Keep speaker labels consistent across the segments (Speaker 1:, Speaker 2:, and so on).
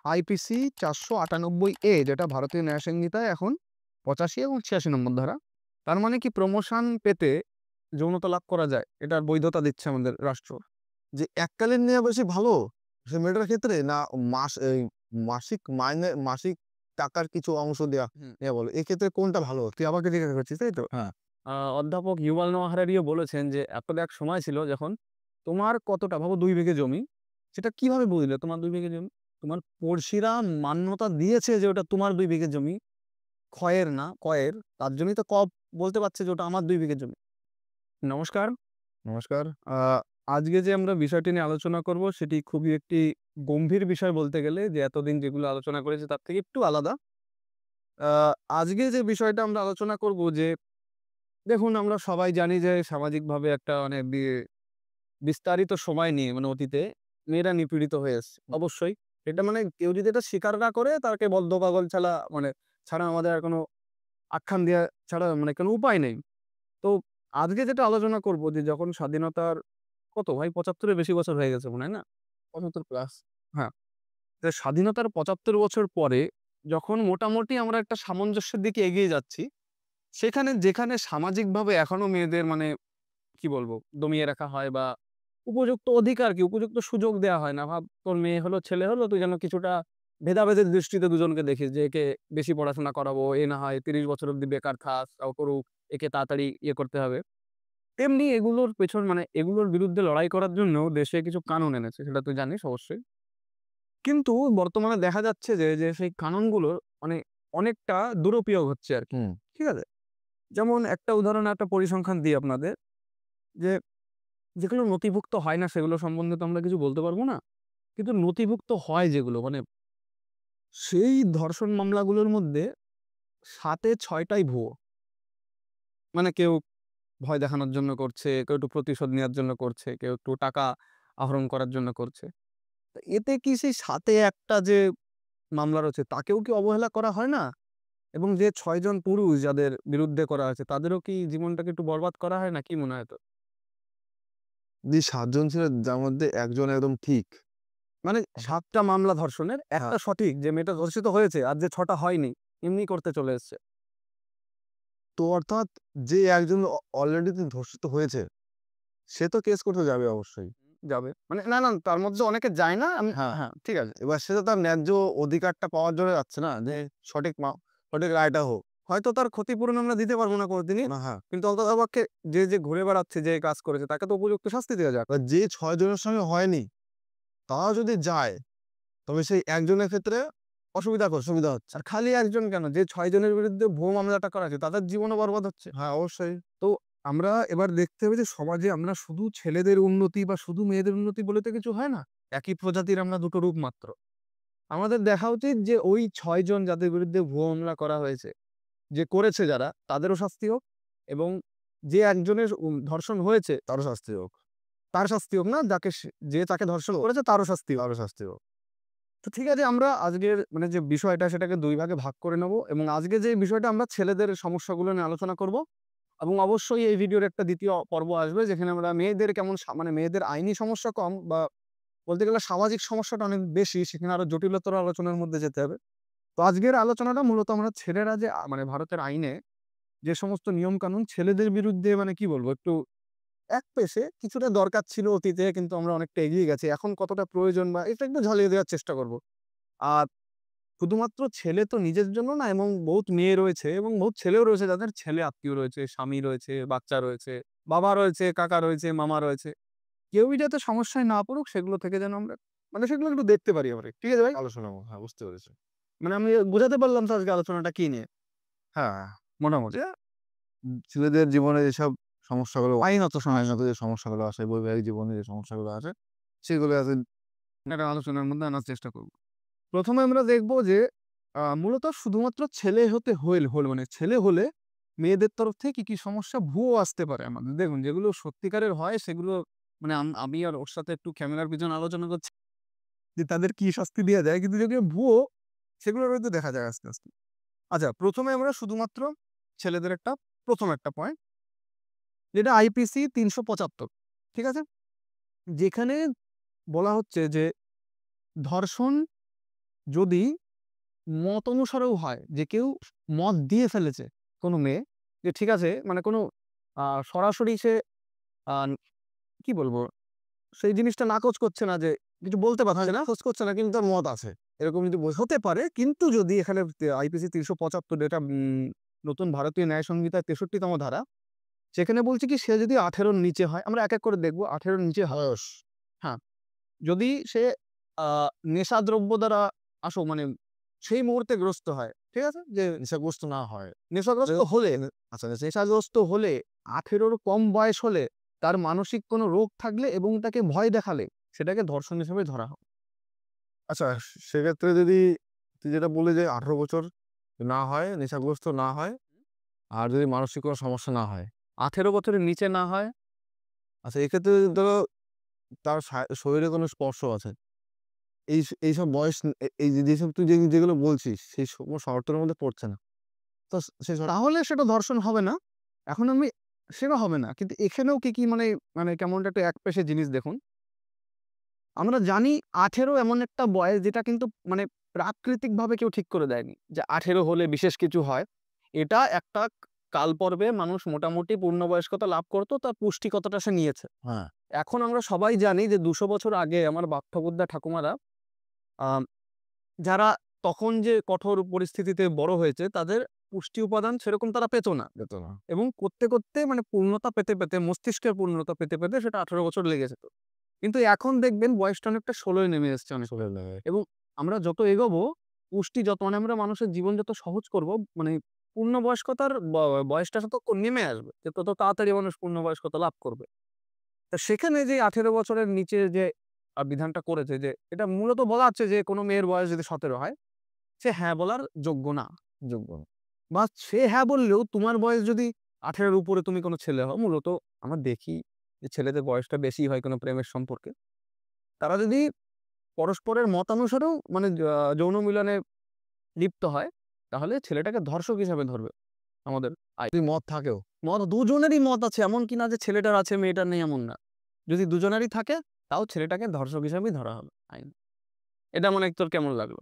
Speaker 1: IPC 498A, যেটা ভারতীয় ন্যায় সংহিতায় এখন 85 এবং 86 নম্বর ধারা। তার মানে কি, প্রমোশন পেতে যৌনতা লাভ করা যায়, এটার বৈধতা দিচ্ছে আমাদের রাষ্ট্র।
Speaker 2: যে এককালীন নেওয়া বেশি ভালো সে মেয়েটার ক্ষেত্রে, না মাসিক মাইনে মাসিক টাকার কিছু অংশ দেওয়া
Speaker 1: হুম।
Speaker 2: নেওয়া বলো, এক্ষেত্রে কোনটা ভালো? তুই আমাকে জিজ্ঞাসা করছিস, তাই তো? হ্যাঁ।
Speaker 1: অধ্যাপক ইউভাল নোয়া হারারিও বলেছেন যে একটা এক সময় ছিল যখন তোমার কতটা, ভাবো 2 বিঘে জমি, সেটা কিভাবে বুঝলে তোমার 2 বিঘে জমি? তোমার পড়শিরা মান্যতা দিয়েছে যে ওটা তোমার 2 বিঘে জমি, ক্ষয়ের না, কয়ের। তার জন্যই তো বলতে পারছে যে ওটা আমার 2 বিঘে জমি। নমস্কার।
Speaker 2: নমস্কার।
Speaker 1: আ আজকে যে আমরা বিষয়টি নিয়ে আলোচনা করব সেটি খুবই একটি গম্ভীর বিষয় বলতে গেলে, যে এতদিন যেগুলো আলোচনা করেছি তার থেকে একটু আলাদা। আ আজকে যে বিষয়টা আমরা আলোচনা করব, যে দেখুন, আমরা সবাই জানি যে সামাজিকভাবে একটা মানে বিস্তারিত সময় নিয়ে, মানে অতীতে মেয়েরা নিপীড়িত হয়ে এসছে। অবশ্যই এটা মানে কেউ যদি এটা স্বীকার না করে তাকে বদ্ধ পাগল ছাড়া আমাদের আর কোনো আখ্যান দেয়া ছাড়া মানে কোনো উপায় নেই। তো আজকে যেটা আলোচনা করব, যে যখন স্বাধীনতার কত ভাই ৭৫ এর বেশি বছর হয়ে গেছে মনে হয় না?
Speaker 2: ৭৫ প্লাস।
Speaker 1: হ্যাঁ। তো স্বাধীনতার ৭৫ বছর পরে যখন মোটামুটি আমরা একটা সামঞ্জস্যের দিকে এগিয়ে যাচ্ছি, যেখানে সামাজিকভাবে এখনো মেয়েদের মানে কি বলবো, দমিয়ে রাখা হয় বা উপযুক্ত অধিকার কি, উপযুক্ত সুযোগ দেয়া হয় না। ভাব, তোর মেয়ে হলো, ছেলে হলো, তুই যেন কিছুটা ভেদাভেদের দৃষ্টিতে দুজনকে দেখিস, যে একে বেশি পড়াশোনা করাবো, এ না হয় ৩০ বছর অব্দি বেকার তাও করুক, একে তাড়াতাড়ি ইয়ে করতে হবে। তেমনি এগুলোর পেছন মানে এগুলোর বিরুদ্ধে লড়াই করার জন্য দেশে কিছু কানুন এনেছে, সেটা তুই জানিস অবশ্যই। কিন্তু বর্তমানে দেখা যাচ্ছে যে সেই কানুনগুলো মানে অনেকটা দুরুপয়োগ হচ্ছে আরকি।
Speaker 2: হুম।
Speaker 1: ঠিক আছে? যেমন একটা উদাহরণ, একটা পরিসংখ্যান দিই আপনাদের, যে যেগুলো নথিভুক্ত হয় না সেগুলো সম্বন্ধে তো আমরা কিছু বলতে পারব না। কিন্তু নথিভুক্ত হয় যেগুলো, মানে সেই ধর্ষণ মামলাগুলোর মধ্যে ৭ এ ৬ টাই ভুয়ো। মানে কেউ ভয় দেখানোর জন্য করছে, কেউ একটু প্রতিশোধ নেওয়ার জন্য করছে, কেউ একটু টাকা আহরণ করার জন্য করছে। তো এতে কি সেই ৭ এ ১ টা যে মামলা রয়েছে তাকেও কি অবহেলা করা হয় না? এবং যে ৬ জন পুরুষ যাদের বিরুদ্ধে করা হয়েছে তাদেরও কি জীবনটাকে একটু বরবাদ করা হয় না? কি মনে হয় তোর?
Speaker 2: ৭ জন ছিল যার মধ্যে একজন একদম ঠিক।
Speaker 1: মানে ৭ টা মামলা ধর্ষণের,
Speaker 2: হ্যাঁ।
Speaker 1: একটা সঠিক, যে মেয়েটা ধর্ষিত হয়েছে, আর যে ৬ টা হয়নি, এমনি করতে চলে এসছে।
Speaker 2: তো অর্থাৎ যে একজন অলরেডি ধর্ষিত হয়েছে, সে তো কেস করতে যাবে অবশ্যই।
Speaker 1: যাবে। মানে না, না, তার মধ্যে অনেকে যায় না।
Speaker 2: হ্যাঁ।
Speaker 1: হ্যাঁ, ঠিক আছে।
Speaker 2: এবার সে তো তার ন্যায্য অধিকারটা পাওয়ার জন্য যাচ্ছে না, যে সঠিক সঠিক রায়টা হোক।
Speaker 1: হয়তো তার ক্ষতিপূরণ আমরা দিতে পারব না কোনদিনই।
Speaker 2: না, হ্যাঁ।
Speaker 1: কিন্তু অন্ততপক্ষে যে ঘুরে বেড়াচ্ছে, যে কাজ করেছে তাকে তো উপযুক্ত শাস্তি দেওয়া যাক।
Speaker 2: এবার যে ৬ জনের সঙ্গে হয়নি, তারা যদি যায়, তবে সেই একজনের ক্ষেত্রে সুবিধা হচ্ছে।
Speaker 1: আর খালি একজন কেন? যে ৬ জনের বিরুদ্ধে ভুয়ো মামলাটা করা হয়েছে তাদের জীবনও বরবাদ হচ্ছে।
Speaker 2: হ্যাঁ, অবশ্যই।
Speaker 1: তো আমরা এবার দেখতে হবে যে সমাজে আমরা শুধু ছেলেদের উন্নতি বা শুধু মেয়েদের উন্নতি বলে তো কিছু হয় না। একই প্রজাতির আমরা ২ টো রূপ মাত্র। আমাদের দেখা উচিত যে ওই ৬ জন যাদের বিরুদ্ধে ভুয়ো মামলা করা হয়েছে, যে করেছে যারা, তাদেরও শাস্তি হোক, এবং যে একজনের ধর্ষণ হয়েছে
Speaker 2: তারও শাস্তি হোক।
Speaker 1: তার শাস্তি হোক না, যে তাকে ধর্ষণ করেছে তারও শাস্তি হোক।
Speaker 2: তারও শাস্তি হোক।
Speaker 1: তো ঠিক আছে, আমরা আজকের মানে যে বিষয়টা সেটাকে ২ ভাগে ভাগ করে নেব, এবং আজকে যে বিষয়টা আমরা ছেলেদের সমস্যাগুলো নিয়ে আলোচনা করব, এবং অবশ্যই এই ভিডিওর একটা ২য় পর্ব আসবে যেখানে আমরা মেয়েদের কেমন মানে মেয়েদের আইনি সমস্যা কম, বা বলতে গেলে সামাজিক সমস্যাটা অনেক বেশি, সেখানে আরো জটিলতর আলোচনার মধ্যে যেতে হবে। তো আজকের আলোচনাটা মূলত আমরা ছেলেরা যে মানে ভারতের আইনে যে সমস্ত নিয়ম কানুন ছেলেদের বিরুদ্ধে, মানে কি বলবো, একটু এক পেশে কিছুটা দরকার ছিল অতীতে, কিন্তু আমরা অনেকটা এগিয়ে গেছি। এখন কতটা প্রয়োজন বা এটা একটু ঝালিয়ে দেওয়ার চেষ্টা করব। আর শুধুমাত্র ছেলে তো নিজের জন্য না, এবং বহুত মেয়ে রয়েছে এবং বহুত ছেলেও রয়েছে যাদের ছেলে আত্মীয় রয়েছে, স্বামী রয়েছে, বাচ্চা রয়েছে, বাবা রয়েছে, কাকা রয়েছে, মামা রয়েছে। কেউই যাতে সমস্যায় না পড়ুক সেগুলো থেকে যেন আমরা মানে সেগুলো একটু দেখতে পারি আমরা। ঠিক আছে ভাই?
Speaker 2: আলোচনা, হ্যাঁ, বুঝতে পেরেছি।
Speaker 1: মানে আমি বোঝাতে পারলাম তো আজকে আলোচনাটা কি নিয়ে?
Speaker 2: হ্যাঁ,
Speaker 1: মোটামুটি।
Speaker 2: যে ছেলেদের জীবনে যেসব সমস্যাগুলো, আইনত যে সমস্যাগুলো আসে, বৈবাহিক জীবনে যে সমস্যাগুলো আসে, সেগুলো আসলে
Speaker 1: একটা আলোচনার মধ্যে আনার চেষ্টা করব। ১ম এ আমরা দেখব যে মূলত শুধুমাত্র ছেলে হতে মানে ছেলে হলে মেয়েদের তরফ থেকে কি সমস্যা ভুয়ো আসতে পারে আমাদের। দেখুন, যেগুলো সত্যিকারের হয় সেগুলো মানে আমি আর ওর সাথে একটু ক্যামেরার পিছনে আলোচনা করছি যে তাদের কি শাস্তি দেয়া যায়। কিন্তু যেগুলো ভুয়ো সেগুলো হয়তো দেখা যায় আস্তে, আস্তে। আচ্ছা, ১ম এ আমরা শুধুমাত্র ছেলেদের একটা ১ম একটা পয়েন্ট, যেটা আইপিসি ৩৭৫। ঠিক আছে? যেখানে বলা হচ্ছে যে ধর্ষণ যদি মত অনুসারেও হয় যে কেউ মত দিয়ে ফেলেছে কোনো মেয়ে যে ঠিক আছে মানে কোনো সরাসরি সে আ কি বলবো? সেই জিনিসটা নাকচ করছে না যে কিছু বলতে পারছে না।
Speaker 2: খোঁজ করছে না কিন্তু তার মত আছে। এরকম যদি
Speaker 1: হতে পারে কিন্তু যদি এখানে আইপিসি ৩৭৫ এটা নতুন ভারতীয় ন্যায় সংহিতার ৬৩ তম ধারা। সেখানে বলছে কি সে যদি ১৮ র নিচে হয়, আমরা এক, এক করে দেখব ১৮ র নিচে হয়।
Speaker 2: বয়স
Speaker 1: হ্যাঁ, যদি সে আ নেশাদ্রব্য দ্বারা মানে সেই মুহূর্তে গ্রস্ত হয়। ঠিক আছে? যে
Speaker 2: নেশাগ্রস্ত না হয়।
Speaker 1: নেশাগ্রস্ত হলে
Speaker 2: আচ্ছা
Speaker 1: নেশাগ্রস্ত হলে ১৮ র কম বয়স হলে তার মানসিক কোনো রোগ থাকলে এবং তাকে ভয় দেখালে সেটাকে ধর্ষণ হিসেবে ধরা হবে।
Speaker 2: আচ্ছা সেক্ষেত্রে যদি তুই যেটা বললি যে ১৮ বছর না হয়, নেশাগ্রস্ত না হয়, আর যদি মানসিক কোনো সমস্যা না হয়।
Speaker 1: ১৮ বছরের নিচে না হয়।
Speaker 2: আচ্ছা এক্ষেত্রে যদি ধরো তার শরীরে কোনো স্পর্শ আছে। এইসব বয়স এই যে যেসব তুই যেগুলো বলছিস সেই শর্তের মধ্যে পড়ছে না। তো সেই শর্ত
Speaker 1: তাহলে সেটা ধর্ষণ হবে না। এখন আমি সেটা হবে না। কিন্তু এখানেও কি মানে কেমন একটা একপেশে জিনিস দেখুন। আমরা জানি ১৮ এমন একটা বয়স যেটা কিন্তু মানে প্রাকৃতিকভাবে কেউ ঠিক করে দেয়নি। যে ১৮ হলে বিশেষ কিছু হয়। এটা একটা কালপর্বে মানুষ মোটামুটি পূর্ণবয়স্কতা লাভ করত, তার পুষ্টিকতটা সে নিয়েছে।
Speaker 2: হ্যাঁ,
Speaker 1: এখন আমরা সবাই জানি যে ২০০ বছর আগে আমার বাপ-ঠাকুরদা ঠাকুমারা আ যারা তখন যে কঠোর পরিস্থিতিতে বড় হয়েছে তাদের পুষ্টি উপাদান সেরকম তারা পেত না।
Speaker 2: যেত না।
Speaker 1: এবং করতে মানে পূর্ণতা পেতে মস্তিষ্কের পূর্ণতা পেতে সেটা ১৮ বছর লেগে যেত। কিন্তু এখন দেখবেন বয়সটা অনেকটা ১৬ এ নেমে এসছে অনেক।
Speaker 2: চলে যাবে।
Speaker 1: এবং আমরা যত এগোবো পুষ্টি যত মানে আমরা মানুষের জীবন যত সহজ করব মানে পূর্ণবয়স্কতার বয়সটা তত নেমে আসবে। যে তত তাড়াতাড়ি মানুষ পূর্ণবয়স্কতা লাভ করবে। তা সেখানে যে ১৮ বছরের নিচে যে বিধানটা করেছে যে এটা মূলত বলা হচ্ছে যে কোনো মেয়ের বয়স যদি ১৭ হয় সে হ্যাঁ বলার যোগ্য না।
Speaker 2: যোগ্য না।
Speaker 1: বা সে হ্যাঁ বললেও তোমার বয়স যদি ১৮ এর উপরে তুমি কোনো ছেলে হও, মূলত আমরা দেখি যে ছেলেদের বয়সটা বেশি হয় কোনো প্রেমের সম্পর্কে। তারা যদি পরস্পরের মতানুসারেও মানে যৌন মিলনে লিপ্ত হয়, তাহলে ছেলেটাকে ধর্ষক হিসাবে ধরবে আমাদের আইন।
Speaker 2: যদি মত থাকেও।
Speaker 1: দুজনেরই মত আছে, এমন কি না যে ছেলেটার আছে মেয়েটার নেই এমন না। যদি দুজনেরই থাকে তাও ছেলেটাকে ধর্ষক হিসাবেই ধরা হবে আইন। এটা মানে তোর কেমন লাগলো?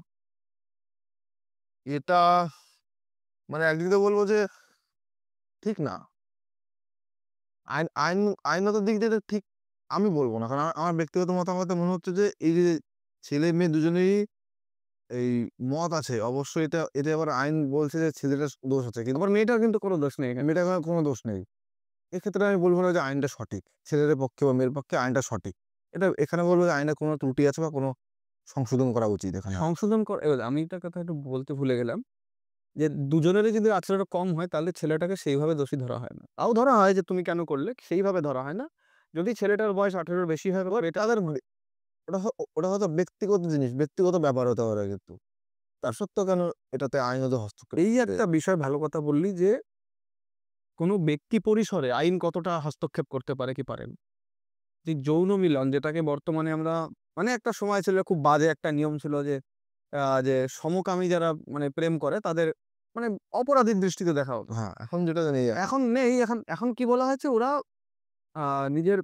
Speaker 2: এটা মানে একদিকে তো বলব যে ঠিক না। আইনগত দিক দিয়ে এটা ঠিক আমি বলব না। কারণ আমার ব্যক্তিগত মতামতে মনে হচ্ছে যে এই যে ছেলে-মেয়ে দুজনেরই এই মত আছে। অবশ্যই এটা আবার আইন বলছে যে ছেলেটার দোষ আছে। কিন্তু
Speaker 1: আবার মেয়েটার কিন্তু কোনো দোষ নেই এখানে।
Speaker 2: মেয়েটার কোনো দোষ নেই। এক্ষেত্রে আমি বলব না যে আইনটা সঠিক। ছেলেদের পক্ষে বা মেয়ের পক্ষে আইনটা সঠিক। এখানে বলব যে আইনে কোনো ত্রুটি আছে বা কোনো সংশোধন করা উচিত এখানে।
Speaker 1: সংশোধন এবার আমি একটা কথা একটু বলতে ভুলে গেলাম। যে দুজনেরই যদি ১৮ কম হয় তাহলে ছেলেটাকে সেইভাবে দোষী ধরা হয় না। তাও ধরা হয় যে তুমি কেন করলে? সেইভাবে ধরা হয় না। যদি ছেলেটার বয়স ১৮ র বেশি হয় বা মেয়েটা
Speaker 2: তাদের ওটা হয়তো ব্যক্তিগত জিনিস, ব্যক্তিগত ব্যাপার হতে পারে কিন্তু। তা সত্ত্বেও কেন এটাতে আইনত হস্তক্ষেপ
Speaker 1: এই
Speaker 2: করতে
Speaker 1: একটা বিষয় ভালো কথা বললি যে কোনো ব্যক্তি পরিসরে আইন কতটা হস্তক্ষেপ করতে পারে কি পারে না। যে যৌন মিলন যেটাকে বর্তমানে আমরা মানে একটা সময় ছিল খুব বাজে একটা নিয়ম ছিল যে সমকামী যারা মানে প্রেম করে তাদের মানে অপরাধীর দৃষ্টিতে দেখা হতো।
Speaker 2: হ্যাঁ, এখন যেটা জানি
Speaker 1: এখন নেই। এখন কি বলা হয়েছে ওরা আ নিজের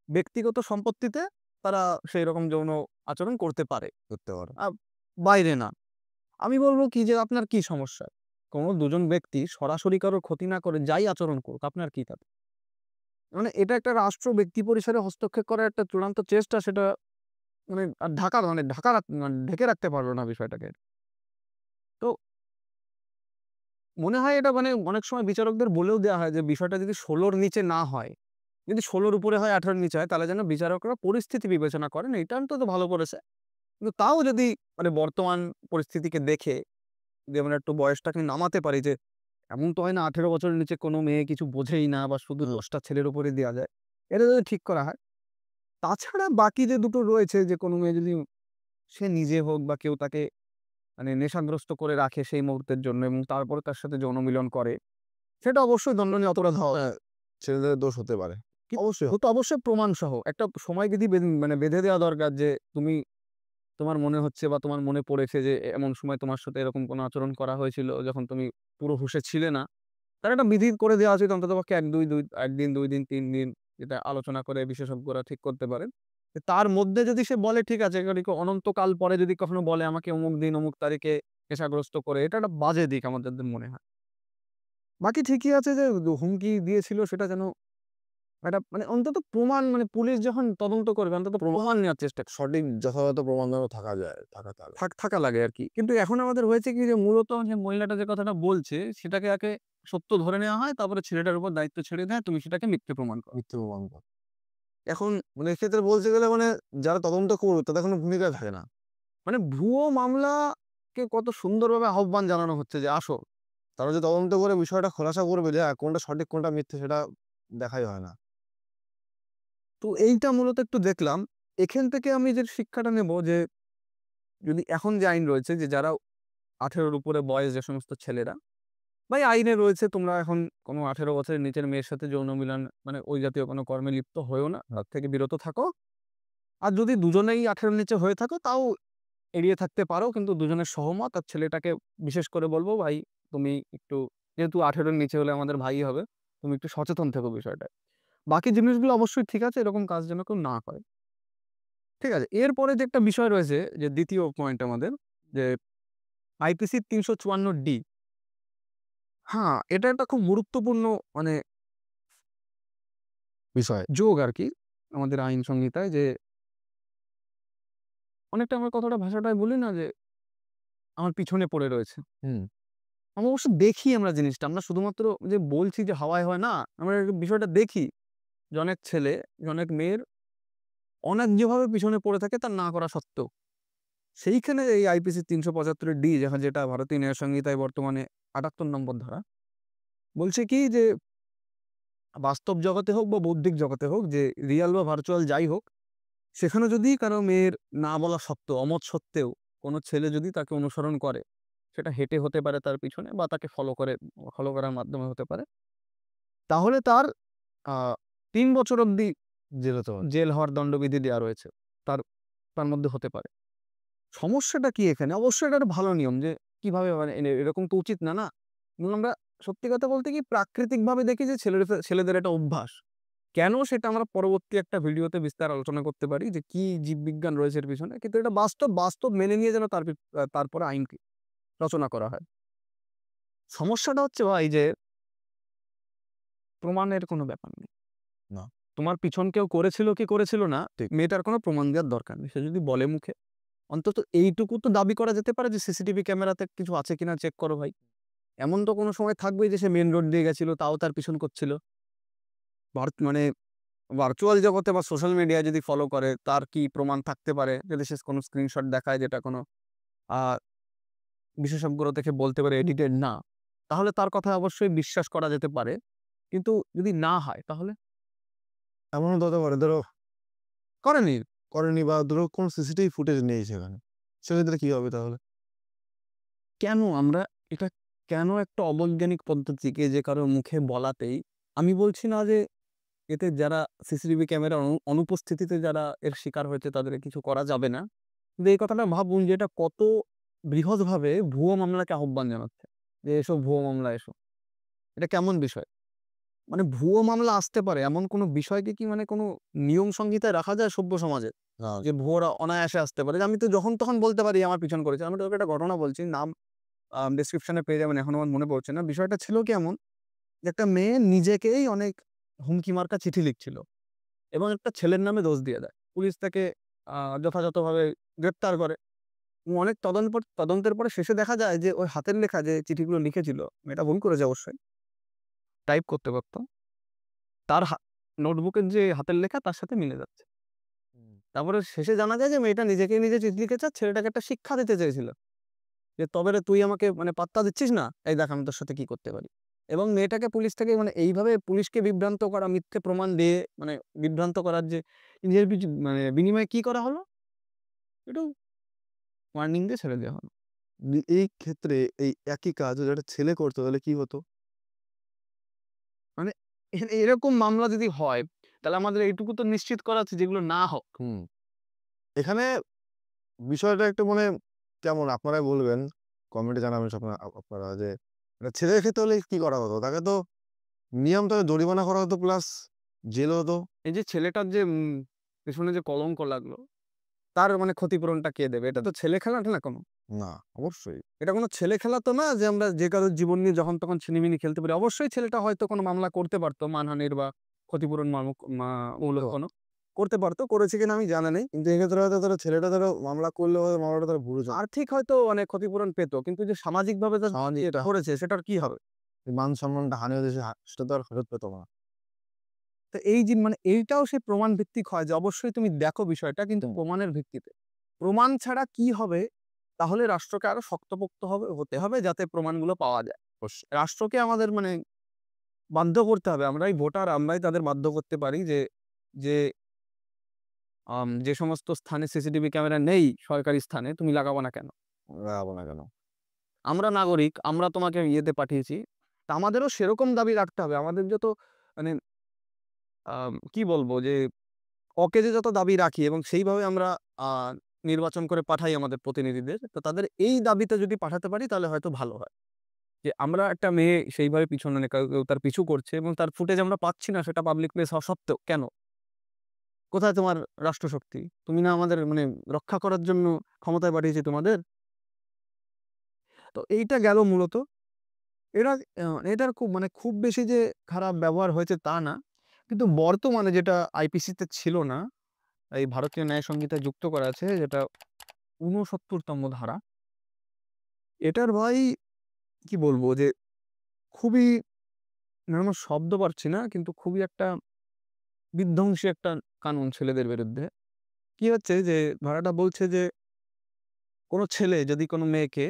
Speaker 1: ব্যক্তিগত সম্পত্তিতে তারা সেইরকম যৌন আচরণ করতে পারে।
Speaker 2: করতে পারে।
Speaker 1: আ বাইরে না। আমি বলব কি যে আপনার কি সমস্যা? কোনো দুজন ব্যক্তি সরাসরি কারো ক্ষতি না করে যাই আচরণ করুক, আপনার কি তাতে? মানে এটা একটা রাষ্ট্র ব্যক্তি পরিসরে হস্তক্ষেপ করার একটা চূড়ান্ত চেষ্টা সেটা মানে ঢেকে রাখতে পারল না বিষয়টাকে। তো মনে হয় এটা মানে অনেক সময় বিচারকদের বলেও দেয়া হয় যে বিষয়টা যদি ১৬ র নিচে না হয়, যদি ১৬ র উপরে হয় ১৮ র নিচে হয় তাহলে যেন বিচারকরা পরিস্থিতি বিবেচনা করেন। এটা অন্তত ভালো করেছে। কিন্তু তাও যদি মানে বর্তমান পরিস্থিতিকে দেখে যদি আমরা একটু বয়সটাকে নামাতে পারি যে এমন তো হয় না ১৮ বছরের নিচে কোনো মেয়ে কিছু বোঝেই না বা শুধু দোষটা ছেলের উপরে দেয়া যায়। এটা যদি ঠিক করা হয়। তাছাড়া বাকি যে দুটো রয়েছে যে কোনো মেয়ে যদি সে নিজে হোক বা কেউ তাকে মানে নেশাগ্রস্ত করে রাখে সেই মুহূর্তের জন্য এবং তারপরে তার সাথে যৌন মিলন করে, সেটা অবশ্যই দণ্ডনীয় অপরাধ হওয়া
Speaker 2: হ্যাঁ, ছেলেদের দোষ হতে পারে। অবশ্যই
Speaker 1: হতো অবশ্যই প্রমাণসহ। একটা সময়বিধি মানে বেঁধে দেওয়া দরকার যে তোমার মনে হচ্ছে বা তোমার মনে পড়েছে যে এমন সময় তোমার সাথে এরকম কোনো আচরণ করা হয়েছিল যখন তুমি পুরো হুঁশে ছিলে না। তার একটা বিধি করে দেওয়া উচিত অন্ততপক্ষে ১ দিন, ২ দিন, ৩ দিন যেটা আলোচনা করে বিশেষজ্ঞরা ঠিক করতে পারেন। তার মধ্যে যদি সে বলে ঠিক আছে, অনন্তকাল পরে যদি কখনো বলে আমাকে অমুক দিন অমুক তারিখে নেশাগ্রস্ত করে, এটা একটা বাজে দিক আমাদের মনে হয়। বাকি ঠিকই আছে যে হুমকি দিয়েছিল সেটা যেন একটা মানে অন্তত প্রমাণ, মানে পুলিশ যখন তদন্ত করবে অন্তত প্রমাণ নেওয়ার চেষ্টা
Speaker 2: সঠিক যথাযথ প্রমাণ যেন থাকা যায়,
Speaker 1: থাকা লাগে আরকি। কিন্তু এখন আমাদের হয়েছে কি যে মূলত যে মহিলাটা যে কথাটা বলছে সেটাকে আগে সত্য ধরে নেওয়া হয়, তারপরে ছেলেটার উপর দায়িত্ব ছেড়ে দেয়, তুমি সেটাকে মিথ্যে প্রমাণ করো।
Speaker 2: মিথ্যে প্রমাণ করা। এখন মানে এক্ষেত্রে বলতে গেলে মানে যারা তদন্ত করবে তাদের কোনো ভূমিকা থাকে না।
Speaker 1: মানে ভুয়ো মামলাকে কত সুন্দরভাবে আহ্বান জানানো হচ্ছে যে আসো।
Speaker 2: তারা যে তদন্ত করে বিষয়টা খোলাসা করবে যে কোনটা সঠিক কোনটা মিথ্যে সেটা দেখাই হয় না।
Speaker 1: তো এইটা মূলত একটু দেখলাম। এখান থেকে আমি যে শিক্ষাটা নেব যে যদি এখন যে আইন রয়েছে যে যারা ১৮ র উপরে বয়স যে সমস্ত ছেলেরা, বা এই আইনে রয়েছে তোমরা এখন কোনো ১৮ বছরের নিচের মেয়ের সাথে যৌন মিলন মানে ওই জাতীয় কোনো কর্মে লিপ্ত হইও না। তার থেকে বিরত থাকো। আর যদি দুজনেই ১৮ র নিচে হয়ে থাকো তাও এড়িয়ে থাকতে পারো। কিন্তু দুজনের সহমত। আর ছেলেটাকে বিশেষ করে বলব, ভাই তুমি একটু, যেহেতু ১৮ র নিচে হলে আমাদের ভাই হবে, তুমি একটু সচেতন থেকো বিষয়টায়। বাকি জিনিসগুলো অবশ্যই ঠিক আছে, এরকম কাজ যেন কেউ না করে। ঠিক আছে? এরপরে যে একটা বিষয় রয়েছে যে ২য় পয়েন্ট আমাদের যে আইপিসি ৩৫৪ ডি। হ্যাঁ, এটা একটা খুব গুরুত্বপূর্ণ মানে
Speaker 2: বিষয়।
Speaker 1: যোগ আরকি আমাদের আইন সংহিতায় যে অনেকটা আমরা কতটা ভাষাটায় বলি না যে আমার পিছনে পড়ে রয়েছে।
Speaker 2: হুম।
Speaker 1: আমরা অবশ্য দেখি আমরা জিনিসটা। আমরা শুধুমাত্র যে বলছি যে হাওয়ায় হয় না, আমরা বিষয়টা দেখি। যে অনেক ছেলে, যে অনেক মেয়ের অন্যায্যভাবে পিছনে পড়ে থাকে তার না করা সত্ত্বেও। সেইখানে এই আইপিসি ৩৭৫ ডি যেটা ভারতীয় ন্যায় সংহিতায় বর্তমানে ৭৮ নম্বর ধারা। বলছে কি যে বাস্তব জগতে হোক বা বৌদ্ধিক জগতে হোক, যে রিয়াল বা ভার্চুয়াল যাই হোক, সেখানে যদি কারো মেয়ের না বলা সত্ত্বেও, অমত সত্ত্বেও কোনো ছেলে যদি তাকে অনুসরণ করে, সেটা হেঁটে হতে পারে তার পিছনে বা তাকে ফলো করার মাধ্যমে হতে পারে। তাহলে তার আ ৩ বছর অব্দি
Speaker 2: জেলে তো হয়।
Speaker 1: জেল হওয়ার দণ্ডবিধি দেয়া রয়েছে। তার তার মধ্যে হতে পারে। সমস্যাটা কি এখানে? অবশ্যই এটা একটা ভালো নিয়ম যে কিভাবে মানে এরকম তো উচিত না, না? এবং আমরা সত্যি কথা বলতে কি প্রাকৃতিকভাবে দেখি যে ছেলেদের এটা অভ্যাস। কেন সেটা আমরা পরবর্তী একটা ভিডিওতে বিস্তার আলোচনা করতে পারি যে কি জীববিজ্ঞান রয়েছে এর পিছনে। কিন্তু এটা বাস্তব মেনে নিয়ে যেন তারপরে আইনকে রচনা করা হয়। সমস্যাটা হচ্ছে ভাই যে প্রমাণের কোনো ব্যাপার নেই।
Speaker 2: না,
Speaker 1: তোমার পিছন কেউ করেছিল কি করেছিল না,
Speaker 2: ঠিক।
Speaker 1: মেয়েটার কোনো প্রমাণ দেওয়ার দরকার নেই। সে যদি বলে মুখে, অন্তত এইটুকু তো দাবি করা যেতে পারে যে সিসিটিভি ক্যামেরাতে কিছু আছে কিনা চেক করো ভাই। এমন তো কোনো সময় থাকবেই যে সে মেইন রোড দিয়ে গেছিল তাও তার পিছন করছিল। মানে ভার্চুয়াল জগতে বা সোশ্যাল মিডিয়ায় যদি ফলো করে তার কি প্রমাণ থাকতে পারে? যদি সে কোনো স্ক্রিনশট দেখায় যেটা কোনো আ বিশেষজ্ঞরা দেখে বলতে পারে এডিটেড না, তাহলে তার কথা অবশ্যই বিশ্বাস করা যেতে পারে। কিন্তু যদি না হয় তাহলে?
Speaker 2: এমনও তো হতে পারে ধরো
Speaker 1: করেনি।
Speaker 2: করেনি বা ধরো কোনো সিসিটিভি ফুটেজ নেই সেখানে। সেক্ষেত্রে কি হবে তাহলে?
Speaker 1: কেন আমরা এটা কেন একটা অবৈজ্ঞানিক পদ্ধতিকে যে কারো মুখে বলাতেই, আমি বলছি না যে এতে যারা সিসিটিভি ক্যামেরার অনুপস্থিতিতে যারা এর শিকার হয়েছে তাদের কিছু করা যাবে না। কিন্তু এই কথাটা ভাবুন যে এটা কত বৃহৎভাবে ভুয়ো মামলাকে আহ্বান জানাচ্ছে। যে এসো ভুয়ো মামলা এসো। এটা কেমন বিষয়? মানে ভুয়ো মামলা আসতে পারে এমন কোনো বিষয়কে কি মানে কোনো নিয়ম সংহিতায় রাখা যায় সভ্য সমাজে?
Speaker 2: না,
Speaker 1: যে ভুয়োরা অনায়াসে আসতে পারে। যে আমি তো যখন তখন বলতে পারি আমার পিছন করেছে। আমি তোকে একটা ঘটনা বলছি। নাম ডেসক্রিপশন এ পেয়ে যাবেন। এখন আমার মনে পড়ছে না। বিষয়টা ছিল কেমন? যে একটা মেয়ে নিজেকেই অনেক হুমকি মার্কা চিঠি লিখছিল এবং একটা ছেলের নামে দোষ দিয়ে দেয়। পুলিশ তাকে যথাযথভাবে গ্রেপ্তার করে এবং অনেক তদন্তের পরে শেষে দেখা যায় যে ওই হাতের লেখা যে চিঠিগুলো লিখেছিল, মেয়েটা ভুল করেছে অবশ্যই। টাইপ করতে পারত। তার নোটবুকের যে হাতের লেখা তার সাথে মিলে যাচ্ছে।
Speaker 2: হুম।
Speaker 1: তারপরে শেষে জানা যায় যে মেয়েটা নিজেকেই নিজে চিঠি লিখেছে আর ছেলেটাকে একটা শিক্ষা দিতে চেয়েছিল। যে তবে রে তুই আমাকে মানে পাত্তা দিচ্ছিস না? এই দেখ আমি তোর সাথে কি করতে পারি। এবং মেয়েটাকে পুলিশ থেকে মানে এইভাবে পুলিশকে বিভ্রান্ত করা, মিথ্যে প্রমাণ দিয়ে মানে বিভ্রান্ত করার যে নিজের মানে বিনিময়ে কি করা হলো? একটু ওয়ার্নিং দিয়ে ছেড়ে দেওয়া হলো।
Speaker 2: এই ক্ষেত্রে এই একই কাজ যদি একটা ছেলে করতো তাহলে কি হতো?
Speaker 1: মানে এরকম মামলা যদি হয়, তাহলে আমাদের এইটুকু তো নিশ্চিত করা আছে যেগুলো না হোক।
Speaker 2: হুম। এখানে বিষয়টা একটু মানে কেমন আপনারাই বলবেন। কমেন্টে জানাবেন আপনারা যে একটা ছেলের ক্ষেত্রে হলে কি করা হতো? তাকে তো নিয়ম তাকে জরিমানা করা হতো প্লাস জেল হতো।
Speaker 1: এই যে ছেলেটার যে পেছনে যে কলঙ্ক লাগলো, তার মানে ক্ষতিপূরণটা কে দেবে? এটা তো ছেলে খেলাটা না কোনো।
Speaker 2: না, অবশ্যই।
Speaker 1: এটা কোনো ছেলে খেলা তো না যে আমরা যে কারোর জীবন নিয়ে যখন তখন ছিনিমিনি খেলতে পারি। অবশ্যই ছেলেটা হয়তো কোনো মামলা করতে পারতো মানহানির বা ক্ষতিপূরণ মূলক
Speaker 2: তো
Speaker 1: কোনো।
Speaker 2: করতে পারতো, করেছে কিনা আমি জানা নেই। কিন্তু এক্ষেত্রে হয়তো ধরো ছেলেটা ধরো মামলা করলে হয়তো মামলাটা তার ভুল যায়।
Speaker 1: আর্থিক হয়তো অনেক ক্ষতিপূরণ পেত। কিন্তু যে সামাজিকভাবে তার
Speaker 2: সামাজিকটা
Speaker 1: করেছে সেটার কি হবে?
Speaker 2: মান সম্মানটা হানি হয়েছে সেটা তো আর ফেরত পেত না।
Speaker 1: তো এই যে মানে এইটাও সেই প্রমাণ ভিত্তিক হয় যে অবশ্যই তুমি দেখো বিষয়টা কিন্তু
Speaker 2: হুম।
Speaker 1: প্রমাণের ভিত্তিতে। প্রমাণ ছাড়া কি হবে? তাহলে রাষ্ট্রকে আরো শক্তপোক্ত হতে হবে যাতে প্রমাণগুলো পাওয়া যায়। রাষ্ট্রকে আমাদের মানে বাধ্য করতে হবে। আমরাই ভোটার, আমরাই তাদের বাধ্য করতে পারি যে, যে যে সমস্ত স্থানে সিসিটিভি ক্যামেরা নেই সরকারি স্থানে তুমি লাগাবো না কেন?
Speaker 2: লাগাবো না কেন?
Speaker 1: আমরা নাগরিক, আমরা তোমাকে ইয়েতে পাঠিয়েছি। তা আমাদেরও সেরকম দাবি রাখতে হবে। আমাদের যত মানে কি বলবো যে অকেজে যত দাবি রাখি এবং সেইভাবে আমরা আ নির্বাচন করে পাঠাই আমাদের প্রতিনিধিদের। তো তাদের এই দাবিতে যদি পাঠাতে পারি তাহলে হয়তো ভালো হয়। যে আমরা একটা মেয়ে সেইভাবে পিছনে মানে কেউ তার পিছু করছে এবং তার ফুটেজ আমরা পাচ্ছি না সেটা পাবলিক প্লেস হওয়া সত্ত্বেও কেন? কোথায় তোমার রাষ্ট্রশক্তি? তুমি না আমাদের মানে রক্ষা করার জন্য ক্ষমতায় পাঠিয়েছি তোমাদের? তো এইটা গেল মূলত। এরা এটার খুব মানে খুব বেশি যে খারাপ ব্যবহার হয়েছে তা না। কিন্তু বর্তমানে যেটা আইপিসিতে ছিল না, এই ভারতীয় ন্যায় সংহিতায় যুক্ত করা আছে যেটা ৬৯ তম ধারা। এটার ভাই কি বলবো যে খুবই মানে আমার শব্দ পারছি না কিন্তু খুবই একটা বিধ্বংসী একটা কানুন ছেলেদের বিরুদ্ধে। কি হচ্ছে যে ধারাটা বলছে যে কোনো ছেলে যদি কোনো মেয়েকে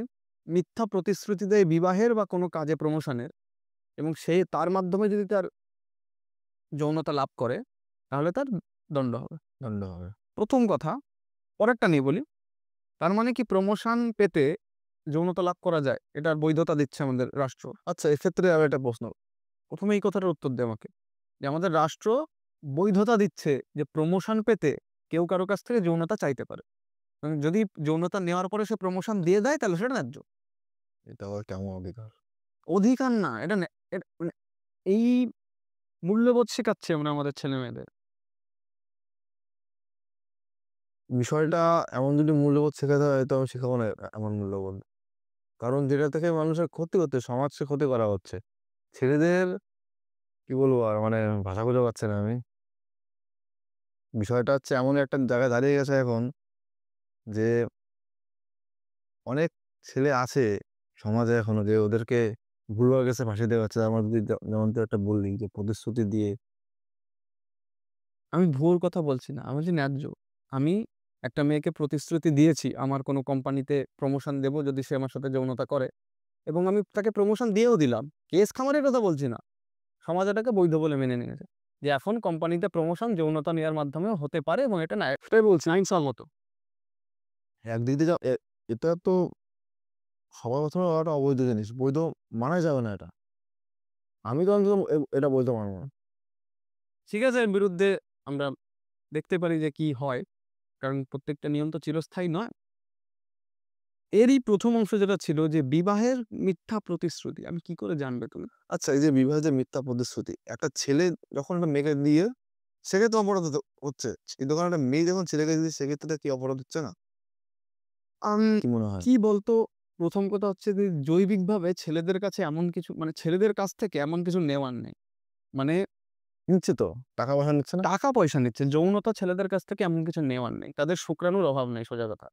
Speaker 1: মিথ্যা প্রতিশ্রুতি দেয় বিবাহের বা কোনো কাজে প্রমোশনের এবং সে তার মাধ্যমে যদি তার যৌনতা লাভ করে তাহলে তার দণ্ড হবে।
Speaker 2: দণ্ড হবে।
Speaker 1: ১ম কথা, পরেরটা নিয়ে বলি। তার মানে কি প্রমোশন পেতে যৌনতা লাভ করা যায়? এটার বৈধতা দিচ্ছে আমাদের রাষ্ট্র।
Speaker 2: আচ্ছা, এক্ষেত্রে আমি একটা প্রশ্ন।
Speaker 1: ১ম এই কথাটার উত্তর দে আমাকে। যে আমাদের রাষ্ট্র বৈধতা দিচ্ছে যে প্রমোশন পেতে কেউ কারো কাছ থেকে যৌনতা চাইতে পারে। যদি যৌনতা নেওয়ার পরে সে প্রমোশন দিয়ে দেয় তাহলে সেটা ন্যায্য।
Speaker 2: এটা আবার কেমন অধিকার?
Speaker 1: অধিকার না, এটা মানে এই মূল্যবোধ শেখাচ্ছি আমরা আমাদের ছেলেমেয়েদের।
Speaker 2: বিষয়টা এমন যদি মূল্যবোধ শেখাতে হয় তো আমি শেখাবো না এমন মূল্যবোধ। কারণ যেটা থেকে মানুষের ক্ষতি হচ্ছে, সমাজকে ক্ষতি করা হচ্ছে। ছেলেদের কি বলবো আর মানে ভাষা খুঁজে পাচ্ছি না আমি। বিষয়টা হচ্ছে এমন একটা জায়গায় দাঁড়িয়ে গেছে এখন যে অনেক ছেলে আছে সমাজে এখনো যে ওদেরকে ভুলভাবে গেছে ফাঁসি দেওয়া হচ্ছে। আমার যদি যেমন তুই একটা বললি যে প্রতিশ্রুতি দিয়ে
Speaker 1: আমি ভুয়োর কথা বলছি না। আমি বলছি ন্যায্য। আমি একটা মেয়েকে প্রতিশ্রুতি দিয়েছি আমার কোনো কোম্পানিতে প্রমোশন দেব যদি সে আমার সাথে যৌনতা করে এবং আমি তাকে প্রমোশন দিয়েও দিলাম। কেস খামারের কথা বলছি না। সমাজ এটাকে বৈধ বলে মেনে নিয়েছে। যে এখন কোম্পানিতে প্রমোশন যৌনতা নেওয়ার মাধ্যমেও হতে পারে এবং এটা না একটাই বলছি আইনসম্মত।
Speaker 2: একদিক দিয়ে এটা তো সবার প্রথমে একটা অবৈধ জিনিস। বৈধ মানাই যাবে না এটা। আমি তো অন্তত এটা বলতে পারব না।
Speaker 1: ঠিক আছে এর বিরুদ্ধে আমরা দেখতে পারি যে কি হয়। কারণ প্রত্যেকটা নিয়ম তো চিরস্থায়ী নয়। এরই ১ম অংশ যেটা ছিল যে বিবাহের মিথ্যা প্রতিশ্রুতি। আমি কি করে জানবে তুমি?
Speaker 2: আচ্ছা, এই যে বিবাহে যে মিথ্যা প্রতিশ্রুতি, একটা ছেলে যখন একটা মেয়েকে দিয়ে সেক্ষেত্রে অপরাধ হচ্ছে। কিন্তু যখন একটা মেয়ে যখন ছেলেকে দিচ্ছে সেক্ষেত্রে কি অপরাধ হচ্ছে না?
Speaker 1: আম
Speaker 2: কি মনে হয়?
Speaker 1: কি বলতো ১ম কথা হচ্ছে যে জৈবিকভাবে ছেলেদের কাছে এমন কিছু মানে ছেলেদের কাছ থেকে এমন কিছু নেওয়ার নেই। মানে
Speaker 2: নিচ্ছে তো। টাকা পয়সা নিচ্ছে না?
Speaker 1: টাকা পয়সা নিচ্ছে। যৌনতা ছেলেদের কাছ থেকে এমন কিছু নেওয়ার নেই। তাদের শুক্রাণুর অভাব নেই সোজা কথা।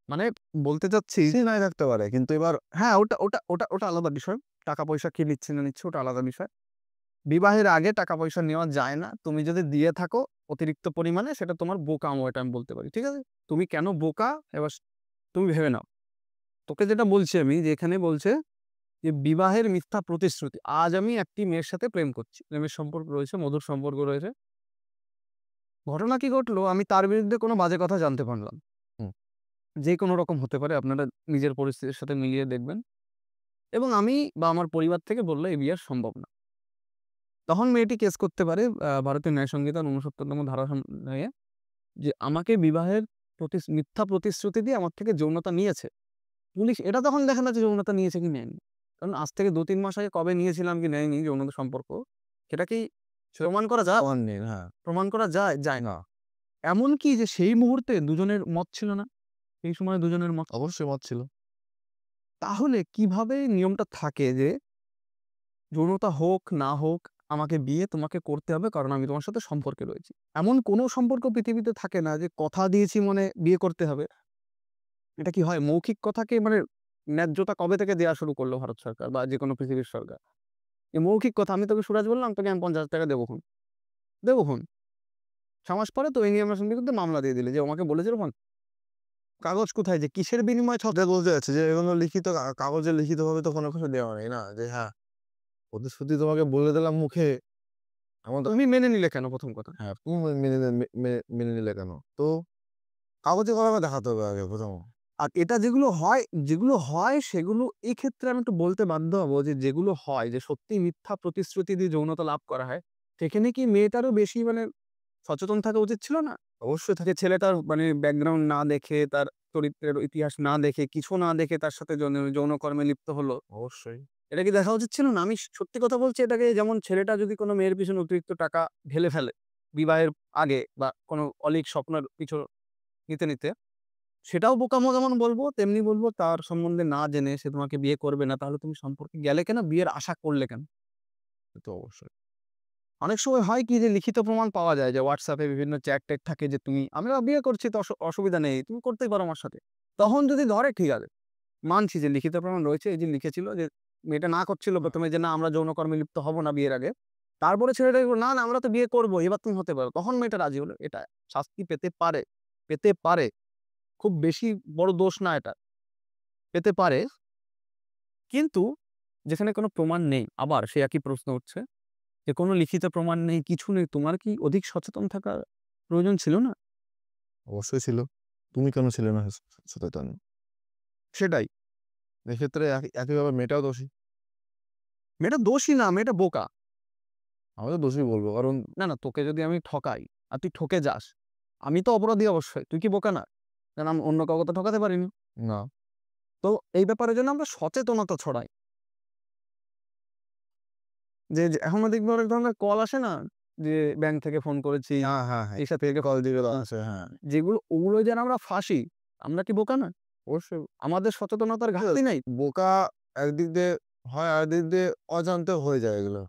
Speaker 1: মানে বলতে চাচ্ছি
Speaker 2: সে নাই থাকতে পারে। কিন্তু এবার
Speaker 1: হ্যাঁ, ওটা আলাদা বিষয়। টাকা পয়সা কে নিচ্ছে না নিচ্ছে ওটা আলাদা বিষয়। বিবাহের আগে টাকা পয়সা নেওয়া যায় না। তুমি যদি দিয়ে থাকো অতিরিক্ত পরিমাণে সেটা তোমার বোকামো এটা আমি বলতে পারি। ঠিক আছে? তুমি কেন বোকা এবার তুমি ভেবে নাও। তোকে যেটা বলছি আমি যে এখানে বলছে যে বিবাহের মিথ্যা প্রতিশ্রুতি। আজ আমি একটি মেয়ের সাথে প্রেম করছি। প্রেমের সম্পর্ক রয়েছে, মধুর সম্পর্ক রয়েছে। ঘটনা কি ঘটলো? আমি তার বিরুদ্ধে কোনো বাজে কথা জানতে পারলাম।
Speaker 2: হুম,
Speaker 1: যেকোনো রকম হতে পারে। আপনারা নিজের পরিস্থিতির সাথে মিলিয়ে দেখবেন। এবং আমি বা আমার পরিবার থেকে বলল এই বিয়ে আর সম্ভব না। তখন মেয়েটি কেস করতে পারে ভারতীয় ন্যায় সংহিতার ৬৯ তম ধারা নিয়ে যে আমাকে বিবাহের মিথ্যা প্রতিশ্রুতি দিয়ে আমার থেকে যৌনতা নিয়েছে। পুলিশ এটা তখন দেখে না যে যৌনতা নিয়েছে কি নেয়নি। কারণ আজ থেকে ২-৩ মাস আগে কবে নিয়েছিলাম কি নেয়নি যৌনতা সম্পর্ক সেটাকেই প্রমাণ করা যায়?
Speaker 2: প্রমাণ নেই। হ্যাঁ।
Speaker 1: প্রমাণ করা যায়? যায় না।
Speaker 2: না।
Speaker 1: এমনকি যে সেই মুহূর্তে দুজনের মত ছিল না? সেই সময় দুজনের মত।
Speaker 2: অবশ্যই মত ছিল।
Speaker 1: তাহলে কিভাবে নিয়মটা থাকে যে যৌনতা হোক না হোক আমাকে বিয়ে তোমাকে করতে হবে কারণ আমি তোমার সাথে সম্পর্কে রয়েছি। এমন কোনো সম্পর্ক পৃথিবীতে থাকে না যে কথা দিয়েছি মানে বিয়ে করতে হবে। এটা কি হয়? মৌখিক কথাকে মানে ন্যায্যতা কবে থেকে দেয়া শুরু করলো ভারত সরকার বা যেকোনো পৃথিবীর সরকার? এই মৌখিক কথা আমি তোকে সুরাজ বললাম তোকে আমি ৳৫০,০০০ দেবো খন। দেবো খন। ৬ মাস পরে তো এই নিয়ে আমার বিরুদ্ধে মামলা দিয়ে দিলে যে ও আমাকে বলেছিল কাগজ কোথায় যে কিসের বিনিময়ে
Speaker 2: এটা বলতে চাচ্ছি যে এগুলো লিখিত কাগজে লিখিতভাবে তো কোনো কিছু দেওয়া নেই না? যে হ্যাঁ, প্রতিশ্রুতি তোমাকে বলে দিলাম মুখে। এমন তো
Speaker 1: তুমি মেনে নিলে কেন ১ম কথা?
Speaker 2: হ্যাঁ, তুমি মেনে নে মে মে মেনে নিলে কেন? তো কাগজে কলমে দেখাতে হবে আগে ১ম।
Speaker 1: আর এটা যেগুলো হয় সেগুলো এই ক্ষেত্রে আমি একটু বলতে বাধ্য হব যে যেগুলো হয় যে সত্যিই মিথ্যা প্রতিশ্রুতি দিয়ে যৌনতা লাভ করা হয়, সেখানে কি মেয়েটারও বেশি মানে সচেতন থাকা উচিত ছিল না?
Speaker 2: অবশ্যই
Speaker 1: যে ছেলেটার মানে ব্যাকগ্রাউন্ড না দেখে, তার চরিত্রের ইতিহাস না দেখে, কিছু না দেখে তার সাথে যৌনকর্মে লিপ্ত হলো।
Speaker 2: অবশ্যই।
Speaker 1: এটা কি দেখা উচিত ছিল না? আমি সত্যি কথা বলছি এটাকে যেমন ছেলেটা যদি কোনো মেয়ের পিছনে অতিরিক্ত টাকা ঢেলে ফেলে, বিবাহের আগে বা কোনো অলীক স্বপ্নের পিছু নিতে, সেটাও বোকামো যেমন বলব, তেমনি বলব তার সম্বন্ধে না জেনে সে তোমাকে বিয়ে করবে না। তাহলে তুমি সম্পর্কে গেলে কেন? বিয়ের আশা করলে কেন?
Speaker 2: সে তো অবশ্যই।
Speaker 1: অনেক সময় হয় কি যে লিখিত প্রমাণ পাওয়া যায় যে WhatsApp এ বিভিন্ন চ্যাট-ট্যাট থাকে যে আমরা বিয়ে করছি তো অসুবিধা নেই। তুমি করতেই পারো আমার সাথে। তখন যদি ধরে ঠিক আছে। মানছি যে লিখিত প্রমাণ রয়েছে। এই যে লিখেছিল যে মেয়েটা না করছিল
Speaker 2: হ্যাঁ,
Speaker 1: ১ম এ যে না আমরা যৌনকর্মে লিপ্ত হব না বিয়ের আগে। তারপরে ছেলেটা বলল, "না, না আমরা তো বিয়ে করব। এবার তুমি হতে পারো।" তখন মেয়েটা রাজি হলো। এটা শাস্তি পেতে পারে। পেতে পারে। খুব বেশি বড় দোষ না এটা। পেতে পারে। কিন্তু যেখানে কোনো প্রমাণ নেই, আবার সেই একই প্রশ্ন উঠছে যে কোনো লিখিত প্রমাণ নেই, কিছু নেই। তোমার কি অধিক সচেতন থাকার প্রয়োজন ছিল না?
Speaker 2: অবশ্যই ছিল। তুমি কেন ছিলে না সচেতন?
Speaker 1: সেটাই।
Speaker 2: এক্ষেত্রে একইভাবে মেয়েটাও দোষী।
Speaker 1: মেয়েটা দোষী না, মেয়েটা বোকা।
Speaker 2: আমি তো দোষী বলব। কারণ
Speaker 1: না, না তোকে যদি আমি ঠকাই আর তুই ঠকে যাস, আমি তো অপরাধী অবশ্যই। তুই কি বোকা না? কারণ আমি অন্য কাউকে তো ঠকাতে পারিনি।
Speaker 2: না,
Speaker 1: তো এই ব্যাপারে যেন আমরা সচেতনতা ছড়াই। যে এখনো দেখবে অনেক ধরনের কল আসে না? যে ব্যাংক থেকে ফোন করেছি,
Speaker 2: হ্যাঁ, হ্যাঁ, হ্যাঁ।
Speaker 1: এইসব থেকে
Speaker 2: কল দিবে আছে, হ্যাঁ।
Speaker 1: ওগুলো যেন আমরা ফাঁসি। আমরা কি বোকা না?
Speaker 2: অবশ্যই।
Speaker 1: আমাদের সচেতনতার ঘাটতি নাই?
Speaker 2: বোকা একদিক দিয়ে হয়, আরেকদিক দিয়ে অজান্তেও হয়ে যায় এগুলো।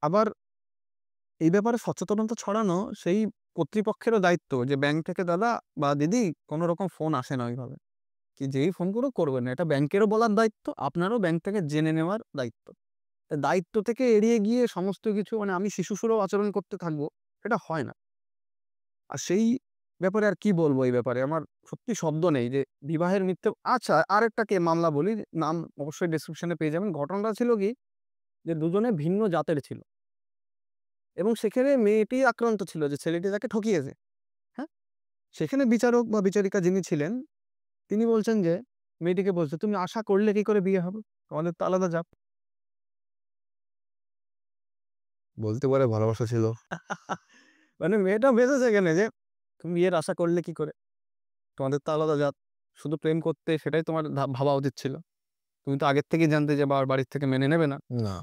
Speaker 1: আবার এই ব্যাপারে সচেতনতা ছড়ানো সেই কর্তৃপক্ষেরও দায়িত্ব যে ব্যাংক থেকে দাদা বা দিদি কোন রকম ফোন আসে না ওইভাবে। কি যেই ফোন করবেন না। এটা ব্যাংকেরও বলার দায়িত্ব, আপনারও ব্যাংক থেকে জেনে নেওয়ার দায়িত্ব। দায়িত্ব থেকে এড়িয়ে গিয়ে সমস্ত কিছু মানে আমি শিশুসুলভ আচরণ করতে থাকবো, সেটা হয় না। আর সেই ব্যাপারে আর কি বলবো এই ব্যাপারে? আমার সত্যি শব্দ নেই যে বিবাহের মিথ্যে আচ্ছা আরেকটা মামলা বলি, নাম অবশ্যই ডেসক্রিপশন এ পেয়ে যাবেন। ঘটনাটা ছিল কি যে দুজনে ভিন্ন জাতের ছিল এবং সেখানে মেয়েটি আক্রান্ত ছিল যে ছেলেটি তাকে ঠকিয়েছে। হ্যাঁ? সেখানে বিচারক বা বিচারিকা যিনি ছিলেন তিনি বলছেন যে মেয়েটিকে বলছে, "তুমি আশা করলে কি করে বিয়ে হবে? তোমাদের তো আলাদা জাত।"
Speaker 2: বলতে পারে ভালোবাসা ছিল।
Speaker 1: মানে মেয়েটা বেঁচেছে এখানে যে তুমি বিয়ের আশা করলে কি করে? তোমাদের তো আলাদা জাত। শুধু প্রেম করতে সেটাই তোমার ভাবা উচিত ছিল। তুমি তো আগের থেকেই জানতে যে বাড়ির থেকে মেনে নেবে না।
Speaker 2: না,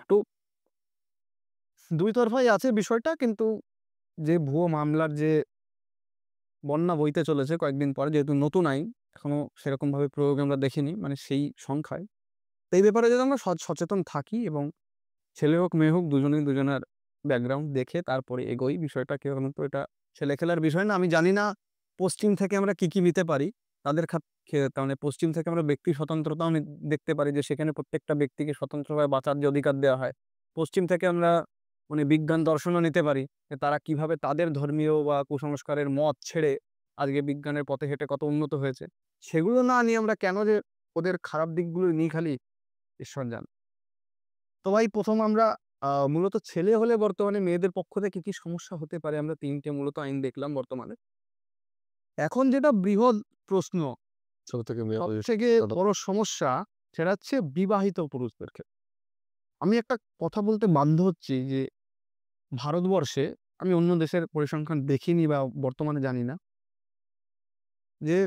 Speaker 1: তো ২ তরফাই আছে বিষয়টা কিন্তু যে ভুয়ো মামলার যে বন্যা বইতে চলেছে কয়েকদিন পরে যেহেতু নতুন আইন, এখনো সেরকমভাবে প্রয়োগ আমরা দেখিনি মানে সেই সংখ্যায়। তো এই ব্যাপারে যদি আমরা সচেতন থাকি এবং ছেলে হোক মেয়ে হোক দুজনেই দুজনের ব্যাকগ্রাউন্ড দেখে তারপরে এগোই। বিষয়টা কেবলমাত্র এটা ছেলেখেলার বিষয় না। আমি জানি না পশ্চিম থেকে আমরা কি নিতে পারি। তাদের তার মানে পশ্চিম থেকে আমরা ব্যক্তি স্বতন্ত্রতাও দেখতে পারি যে সেখানে প্রত্যেকটা ব্যক্তিকে স্বতন্ত্রভাবে বাঁচার যে অধিকার দেওয়া হয়। পশ্চিম থেকে আমরা মানে বিজ্ঞান দর্শনও নিতে পারি যে তারা কিভাবে তাদের ধর্মীয় বা কুসংস্কারের মত ছেড়ে আজকে বিজ্ঞানের পথে হেঁটে কত উন্নত হয়েছে। সেগুলো না নিয়ে আমরা কেন যে ওদের খারাপ দিকগুলো নিই খালি ঈশ্বর জানে। তো ভাই ১ম আমরা মূলত ছেলে হলে বর্তমানে মেয়েদের পক্ষ থেকে কি সমস্যা হতে পারে আমরা ৩ টে মূলত আইন দেখলাম বর্তমানে। এখন যেটা বৃহৎ প্রশ্ন,
Speaker 2: ছোট থেকে বিয়ে করে
Speaker 1: সবথেকে বড় সমস্যা সেটা হচ্ছে বিবাহিত পুরুষদের ক্ষেত্রে। আমি একটা কথা বলতে বাধ্য হচ্ছি যে ভারতবর্ষে আমি অন্য দেশের পরিসংখ্যান দেখিনি বা বর্তমানে জানি না। যে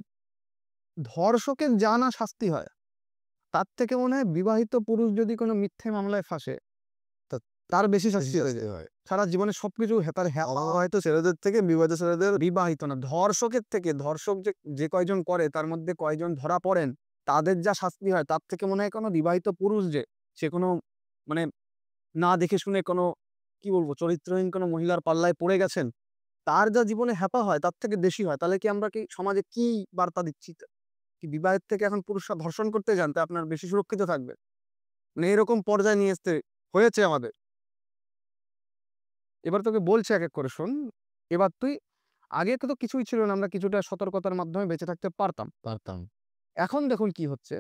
Speaker 1: ধর্ষকের যা না শাস্তি হয়, তার থেকে মনে হয় বিবাহিত পুরুষ যদি কোনো মিথ্যে মামলায় ফাঁসে,
Speaker 2: তা
Speaker 1: তার বেশি শাস্তি হয়ে যায়।
Speaker 2: হয়।
Speaker 1: সারা জীবনে সবকিছু তার
Speaker 2: হয়তো ছেলেদের থেকে বিবাহিত ছেলেদের
Speaker 1: বিবাহিত না, ধর্ষকের থেকে, ধর্ষক যে কয়জন করে তার মধ্যে কয়জন ধরা পড়েন, তাদের যা শাস্তি হয় তার থেকে মনে হয় কোনো বিবাহিত পুরুষ যে সে কোনো মানে না দেখে শুনে কোনো কি বলবো চরিত্রহীন কোনো মহিলার পাল্লায় পড়ে গেছেন, তার যা জীবনে হ্যাপা হয় তার থেকে বেশি হয়। তাহলে কি আমরা কি সমাজে কি বার্তা দিচ্ছি? কি বিবাহের থেকে এখন পুরুষরা ধর্ষণ করতে যান, তা আপনার বেশি সুরক্ষিত থাকবে? মানে এরকম পর্যায়ে নিয়ে আসতে হয়েছে আমাদের। এবার তোকে বলছি এক এক করে শোন। এবার তুই আগে তো কিছুই ছিল না, আমরা কিছুটা সতর্কতার মাধ্যমে বেঁচে থাকতে পারতাম।
Speaker 2: পারতাম।
Speaker 1: এখন দেখুন কি হচ্ছে।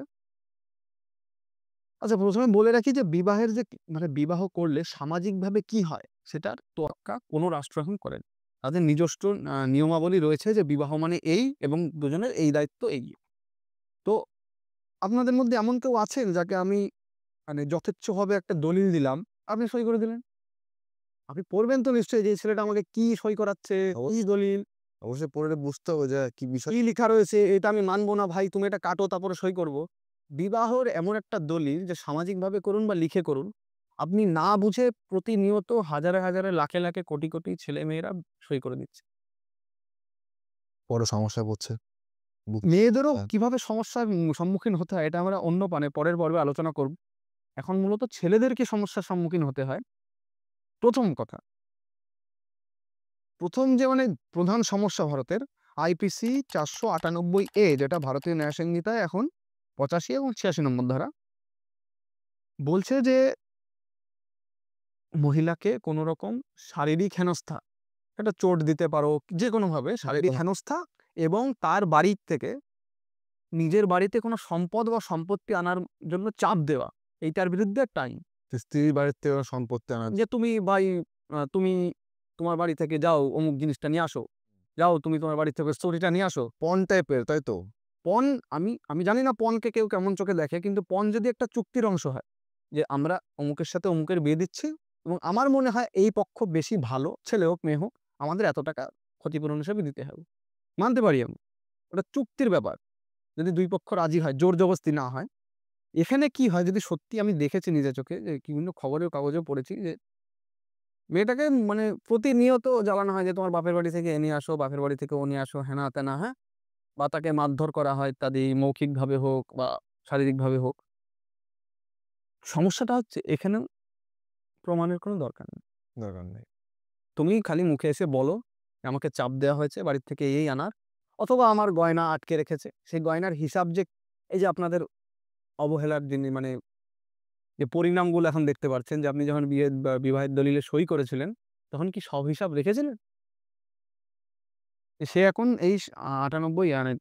Speaker 1: আচ্ছা, ১ম এ বলে রাখি যে বিবাহের যে মানে বিবাহ করলে সামাজিকভাবে কি হয় সেটার তোয়াক্কা কোনো রাষ্ট্র এখন করে না। তাদের নিজস্ব নিয়মাবলী রয়েছে যে বিবাহ মানে এই এবং দুজনের এই দায়িত্ব এই। তো আপনাদের মধ্যে এমন কেউ আছেন যাকে আমি মানে যথেচ্ছভাবে একটা দলিল দিলাম, আপনি সই করে দিলেন? আপনি পড়বেন তো নিশ্চয়ই যে এই ছেলেটা আমাকে কি সই করাচ্ছে, কি দলিল,
Speaker 2: অবশ্যই পড়লে বুঝতে হবে যে কি বিষয়।
Speaker 1: কি লিখা রয়েছে, এটা আমি মানব না ভাই, তুমি এটা কাটো তারপরে সই করব। বিবাহর এমন একটা দলিল যে সামাজিকভাবে করুন বা লিখে করুন, আপনি না বুঝে প্রতিনিয়ত হাজারে, হাজারে, লাখে, লাখে, কোটি, কোটি ছেলেমেয়েরা সই করে দিচ্ছে।
Speaker 2: বড় সমস্যায় পড়ছে।
Speaker 1: মেয়েদেরও
Speaker 2: হ্যাঁ।
Speaker 1: কিভাবে সমস্যার সম্মুখীন হতে হয় এটা আমরা অন্য পরের পর্বে আলোচনা করব। এখন মূলত ছেলেদেরকে সমস্যার সম্মুখীন হতে হয়। ১ম কথা, ১ম যে মানে প্রধান সমস্যা ভারতের আইপিসি ৪৯৮ এ, যেটা ভারতীয় ন্যায় সংহিতায় এখন ৮৫ এবং ৮৬ নম্বর ধারা বলছে যে মহিলাকে কোনো রকম শারীরিক হেনস্থা, একটা চোট দিতে পারো যেকোনোভাবে শারীরিক হেনস্থা এবং তার বাড়ির থেকে নিজের বাড়িতে কোনো সম্পদ বা সম্পত্তি আনার জন্য চাপ দেওয়া, এইটার বিরুদ্ধে একটা আইন।
Speaker 2: স্ত্রীর বাড়ির থেকে সম্পত্তি আনা
Speaker 1: যে তুমি ভাই তুমি তোমার বাড়ি থেকে যাও অমুক জিনিসটা নিয়ে আসো, যাও তুমি তোমার বাড়ি থেকে স্টোরিটা নিয়ে আসো।
Speaker 2: পণ টাইপের, তাই তো?
Speaker 1: পণ, আমি জানি না পণকে কেউ কেমন চোখে দেখে, কিন্তু পণ যদি একটা চুক্তির অংশ হয় যে আমরা অমুকের সাথে অমুকের বিয়ে দিচ্ছি এবং আমার মনে হয় এই পক্ষ বেশি ভালো, ছেলে হোক মেয়ে হোক, আমাদের এত টাকা ক্ষতিপূরণ হিসেবে দিতে হবে, মানতে পারি আমি। ওটা চুক্তির ব্যাপার, যদি দুই পক্ষ রাজি হয়, জোর জবরদস্তি না হয়। এখানে কি হয়, যদি সত্যি আমি দেখেছি নিজের চোখে, যে বিভিন্ন খবরের কাগজেও পড়েছি যে মেয়েটাকে মানে প্রতিনিয়ত জ্বালানো হয় যে তোমার বাপের বাড়ি থেকে এ নিয়ে আসো, বাপের বাড়ি থেকে ও নিয়ে আসো, হেনা তেনা, হ্যাঁ? বা তাকে মারধর করা হয় ইত্যাদি, মৌখিকভাবে হোক বা শারীরিকভাবে হোক। সমস্যাটা হচ্ছে এখানেও প্রমাণের কোনো দরকার নেই।
Speaker 2: দরকার নেই।
Speaker 1: তুমি খালি মুখে এসে বলো, আমাকে চাপ দেওয়া হয়েছে বাড়ির থেকে এই আনার, অথবা আমার গয়না আটকে রেখেছে। সেই গয়নার হিসাব যে এই যে আপনাদের অবহেলার মানে যে পরিণামগুলো এখন দেখতে পাচ্ছেন, যে আপনি যখন বিয়ে বা বিবাহের দলিলে সই করেছিলেন, তখন কি সব হিসাব রেখেছিলেন? সে এখন এই ৯৮ মানে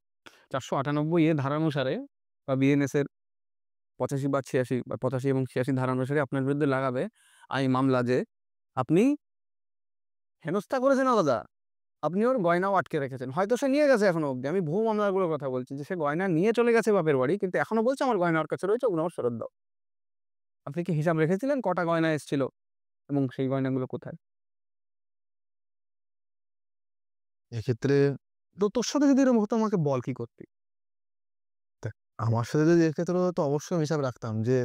Speaker 1: ৪৯৮ এ ধারা অনুসারে বা বিএনএস এর ৮৫ বা ৮৬ বা ৮৫ এবং ৮৬ ধারা অনুসারে আপনার বিরুদ্ধে লাগাবে মামলা যে আপনি হেনস্থা করেছেন আলাদা। আপনি ওর গয়নাও আটকে রেখেছেন। হয়তো সে নিয়ে গেছে এখনো অব্দি। আমি ভুয়ো মামলাগুলোর কথা বলছি যে সে গয়না নিয়ে চলে গেছে বাপের বাড়ি। কিন্তু এখনো বলছে আমার গয়না ওর কাছে রয়েছে, ওগুলো আমার ফেরত দাও। আপনি কি হিসাব রেখেছিলেন কটা গয়না এসেছিল এবং সেই গয়নাগুলো কোথায়?
Speaker 2: এক্ষেত্রে
Speaker 1: তো তোর সাথে যদি এরকম হতো আমাকে বল কি করতি?
Speaker 2: দেখ, আমার সাথে যদি এক্ষেত্রে হতো তো অবশ্যই আমি হিসাব রাখতাম যে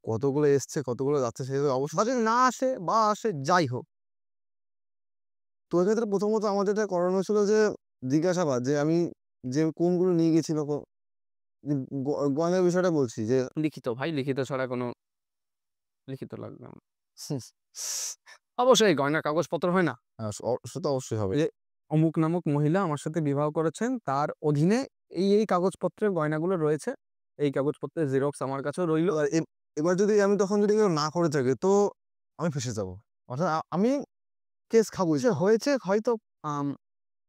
Speaker 2: কতগুলো এসছে, কতগুলো যাচ্ছে, সেগুলো অবশ্যই।
Speaker 1: বা যদি না আসে বা আসে যাই হোক।
Speaker 2: তো এক্ষেত্রে প্রথমত আমার যেটা করানো হয়েছিল যে জিজ্ঞাসাবাদ যে আমি যে কোনগুলো নিয়ে গেছি বা যে গয়নার বিষয়টা বলছি যে
Speaker 1: লিখিত ভাই, লিখিত ছাড়া কোনো লিখিত লাগবে না। অবশ্যই গয়নার কাগজপত্র হয় না?
Speaker 2: সে তো অবশ্যই হবে।
Speaker 1: যে অমুক নামক মহিলা আমার সাথে বিবাহ করেছেন, তার অধীনে এই কাগজপত্রের গয়নাগুলো রয়েছে। এই কাগজপত্রের জেরক্স আমার কাছেও রইল।
Speaker 2: এবার এবার যদি আমি তখন যদি এগুলো না করে থাকি তো আমি ফেঁসে যাবো। অর্থাৎ আমি কেস খাবোই।
Speaker 1: সে হয়েছে হয়তো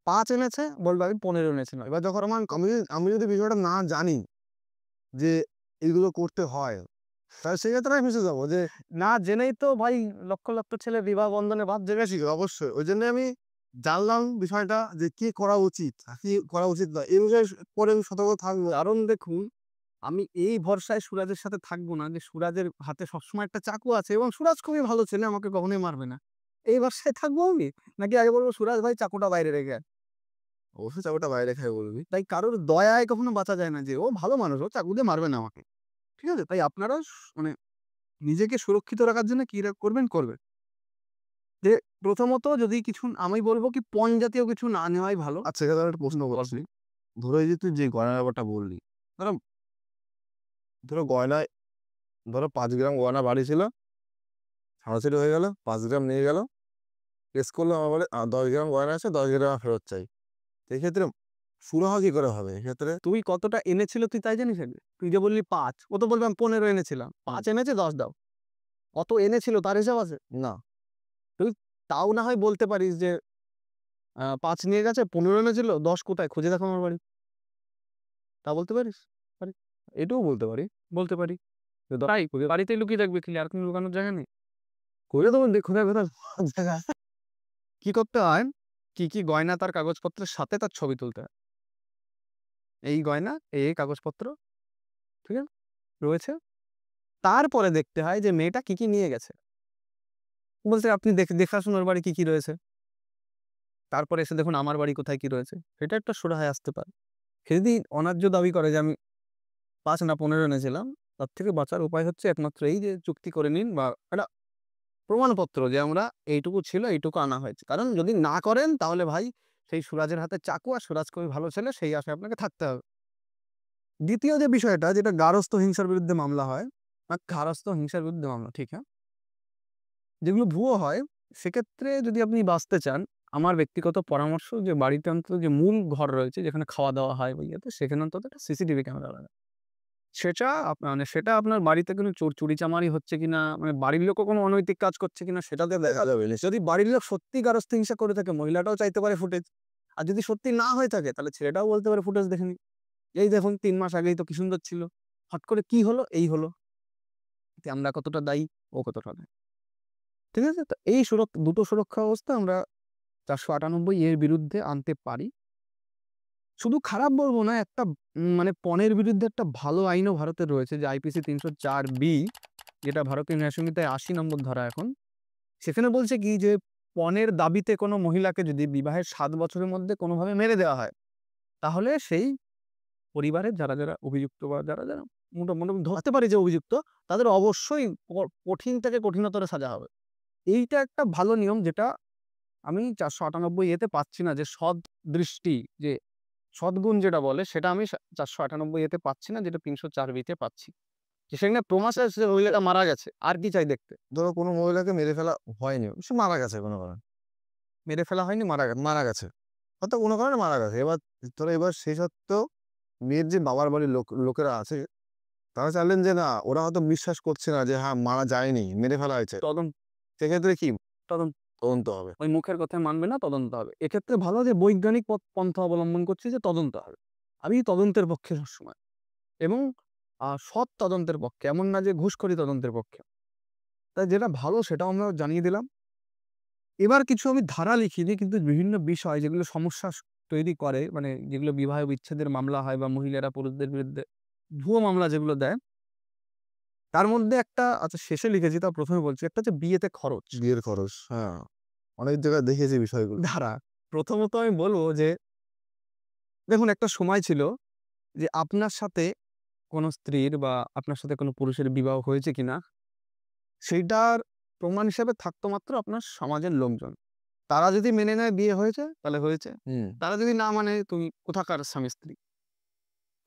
Speaker 1: ৫ এনেছে, বলবে আমি ১৫ এনেছি না।
Speaker 2: এবার যখন আমি যদি বিষয়টা না জানি যে এগুলো করতে হয়, তাহলে সেক্ষেত্রে আমি ফেঁসে যাবো যে
Speaker 1: না জেনেই তো ভাই লক্ষ, লক্ষ ছেলে বিবাহ বন্ধনে বাঁধছে।
Speaker 2: জেনেছি অবশ্যই। ওই জন্য আমি জানলাম বিষয়টা যে কি করা উচিত, কি করা উচিত নয়। এই বিষয়ে পরে আমি সতর্ক থাকবো।
Speaker 1: কারণ দেখুন, আমি এই ভরসায় সুরাজের সাথে থাকবো না যে সুরাজের হাতে সবসময় একটা চাকু আছে এবং সুরাজ খুবই ভালো ছেলে, আমাকে কখনোই মারবে না। এই ভরসায় থাকবো আমি? নাকি আগে বলবো সুরাজ ভাই চাকুটা বাইরে রেখে আয়।
Speaker 2: অবশ্যই চাকুটা বাইরে খাই বলবি।
Speaker 1: তাই কারোর দয়ায় কখনো বাঁচা যায় না যে ও ভালো মানুষ, ও চাকু দিয়ে মারবে না আমাকে। ঠিক আছে? তাই আপনারা মানে নিজেকে সুরক্ষিত রাখার জন্য কি করবেন? যে প্রথমত যদি কিছু আমি বলব কি পণ জাতীয় কিছু না নেওয়াই ভালো।
Speaker 2: আচ্ছা, এখানে একটা প্রশ্ন করছি। ধরো এই যে তুই যে গয়নার ব্যাপারটা বললি, ধরো ধরো গয়নায় ধরো 5 গ্রাম গয়না বাড়ি ছিল, ছাড়াছাড়ি হয়ে গেল, 5 গ্রাম নিয়ে গেল, কেস করলো আমার বলে 10 গ্রাম গয়না আছে, 10 গ্রাম ফেরত চাই। তো এক্ষেত্রে সুরাহা কি করে হবে এক্ষেত্রে?
Speaker 1: তুই কতটা এনেছিল তুই তাই জানিস আগে? তুই যে বললি ৫, ও তো বলবে আমি ১৫ এনেছিলাম। ৫ এনেছে ১০ দাও। কত এনেছিল তার হিসাব আছে?
Speaker 2: না।
Speaker 1: তুই তাও না হয় বলতে পারিস যে ৫ নিয়ে গেছে, ১৫ এনেছিল, ১০ কোথায়? খুঁজে দেখো আমার বাড়ি। তা বলতে পারিস? পারি।
Speaker 2: এটাও বলতে পারি।
Speaker 1: বলতে পারি।
Speaker 2: যে
Speaker 1: তাই বাড়িতেই লুকিয়ে রাখবি কি আর কোনো লুকানোর জায়গা নেই?
Speaker 2: করে দেবো খুঁজে কোথায় জায়গা।
Speaker 1: কি করতে হয়? কি গয়না তার কাগজপত্রের সাথে তার ছবি তুলতে হয়। এই গয়না, এই কাগজপত্র, ঠিক আছে? রয়েছে। তারপরে দেখতে হয় যে মেয়েটা কি নিয়ে গেছে। বলছে আপনি দেখে আসুন ওর বাড়ি কি রয়েছে। তারপরে এসে দেখুন আমার বাড়ি কোথায় কি রয়েছে। সেটা একটা সুরাহায় আসতে পারে। সে যদি অন্যায্য দাবি করে যে আমি ৫ না ১৫ এনেছিলাম, তার থেকে বাঁচার উপায় হচ্ছে একমাত্র এই যে চুক্তি করে নিন বা একটা প্রমাণপত্র যে আমরা এইটুকু ছিল, এইটুকু আনা হয়েছে। কারণ যদি না করেন তাহলে ভাই সেই সুরাজের হাতে চাকু, আর সুরাজ খুবই ভালো ছেলে, সেই আশায় আপনাকে থাকতে হবে। দ্বিতীয় যে বিষয়টা যেটা গার্হস্থ্য হিংসার বিরুদ্ধে মামলা হয়, গার্হস্থ্য হিংসার বিরুদ্ধে মামলা, ঠিক হ্যাঁ? যেগুলো ভুয়ো হয়, সেক্ষেত্রে যদি আপনি বাঁচতে চান, আমার ব্যক্তিগত পরামর্শ যে বাড়িতে অন্তত যে মূল ঘর রয়েছে যেখানে খাওয়া-দাওয়া হয় বা ইয়েতে, সেখানে অন্তত একটা সিসিটিভি ক্যামেরা লাগান। সেটা আপনার বাড়িতে কোনো চুরিচামারি হচ্ছে কিনা, মানে বাড়ির লোকও কোনো অনৈতিক কাজ করছে কিনা সেটাতে দেখা যাবে। যদি বাড়ির লোক সত্যি গার্হস্থ্য হিংসা করে থাকে, মহিলাটাও চাইতে পারে ফুটেজ। আর যদি সত্যি না হয়ে থাকে তাহলে ছেলেটাও বলতে পারে ফুটেজ দেখে নিন। এই দেখুন ৩ মাস আগেই তো কি সুন্দর ছিল। হঠাৎ করে কি হলো? এই হলো। এতে আমরা কতটা দায়ী, ও কতটা দায়ী। ঠিক আছে? তো এই দুটো সুরক্ষা ব্যবস্থা আমরা ৪৯৮ এর বিরুদ্ধে আনতে পারি। শুধু খারাপ বলব না, একটা মানে পণের বিরুদ্ধে একটা ভালো আইনও ভারতে রয়েছে যে আইপিসি ৩০৪ যেটা ভারতীয় ন্যায় সংহিতায় ৮০ নম্বর ধারা এখন। সেখানে বলছে কি যে পণের দাবিতে কোনো মহিলাকে যদি বিবাহের ৭ বছরের মধ্যে কোনোভাবে মেরে দেওয়া হয়, তাহলে সেই পরিবারের যারা অভিযুক্ত বা যারা মোটামুটি ধরতে পারি যে অভিযুক্ত, তাদের অবশ্যই কঠিন থেকে কঠিনতর সাজা হবে। এইটা একটা ভালো নিয়ম যেটা আমি ৪৯৮ এতে পাচ্ছি না, যে সদ্দৃষ্টি, যে সদ্গুণ যেটা বলে সেটা আমি ৪৯৮ এতে পাচ্ছি না, যেটা ৩০৪ তে পাচ্ছি। যে সেখানে প্রমাণ আছে যে মহিলাটা মারা গেছে। আর কি চাই দেখতে?
Speaker 2: ধরো কোনো মহিলাকে মেরে ফেলা হয়নি। সে মারা গেছে কোনো কারণে।
Speaker 1: মেরে ফেলা হয়নি, মারা গেছে।
Speaker 2: মারা গেছে। হয়তো কোনো কারণে মারা গেছে। এবার সেই সত্ত্বেও মেয়ের যে বাবার বাড়ির লোকেরা আছে, তারা চাইলেন যে না, ওরা হয়তো বিশ্বাস করছে না যে হ্যাঁ, মারা যায়নি, মেরে ফেলা হয়েছে।
Speaker 1: তদন্ত
Speaker 2: সেক্ষেত্রে কি
Speaker 1: তদন্ত
Speaker 2: তদন্ত হবে।
Speaker 1: ওই মুখের কথায় মানবে না, তদন্ত হবে। এক্ষেত্রে ভালো যে বৈজ্ঞানিক পন্থা অবলম্বন করছে যে তদন্ত হবে। আমি তদন্তের পক্ষে সবসময়, এবং সৎ তদন্তের পক্ষে। এমন না যে ঘুষখোরি তদন্তের পক্ষে। তাই যেটা ভালো সেটাও আমরা জানিয়ে দিলাম। এবার কিছু আমি ধারা লিখিনি, কিন্তু বিভিন্ন বিষয় যেগুলো সমস্যা তৈরি করে, মানে যেগুলো বিবাহ বিচ্ছেদের মামলা হয় বা মহিলারা পুরুষদের বিরুদ্ধে ভুয়ো মামলা যেগুলো দেয়, তার মধ্যে একটা আচ্ছা শেষে লিখেছি, তা ১ম এ বলছি। একটা হচ্ছে বিয়েতে খরচ
Speaker 2: বিয়ের খরচ। হ্যাঁ, অনেক জায়গায় দেখেছি বিষয়গুলো।
Speaker 1: ধারা। প্রথমত আমি বলব যে দেখুন, একটা সময় ছিল যে আপনার সাথে কোনো স্ত্রীর বা আপনার সাথে কোনো পুরুষের বিবাহ হয়েছে কিনা সেইটার প্রমাণ হিসেবে থাকতো মাত্র আপনার সমাজের লোকজন। তারা যদি মেনে নেয় বিয়ে হয়েছে, তাহলে হয়েছে।
Speaker 2: হুম।
Speaker 1: তারা যদি না মানে তুমি কোথাকার স্বামী-স্ত্রী।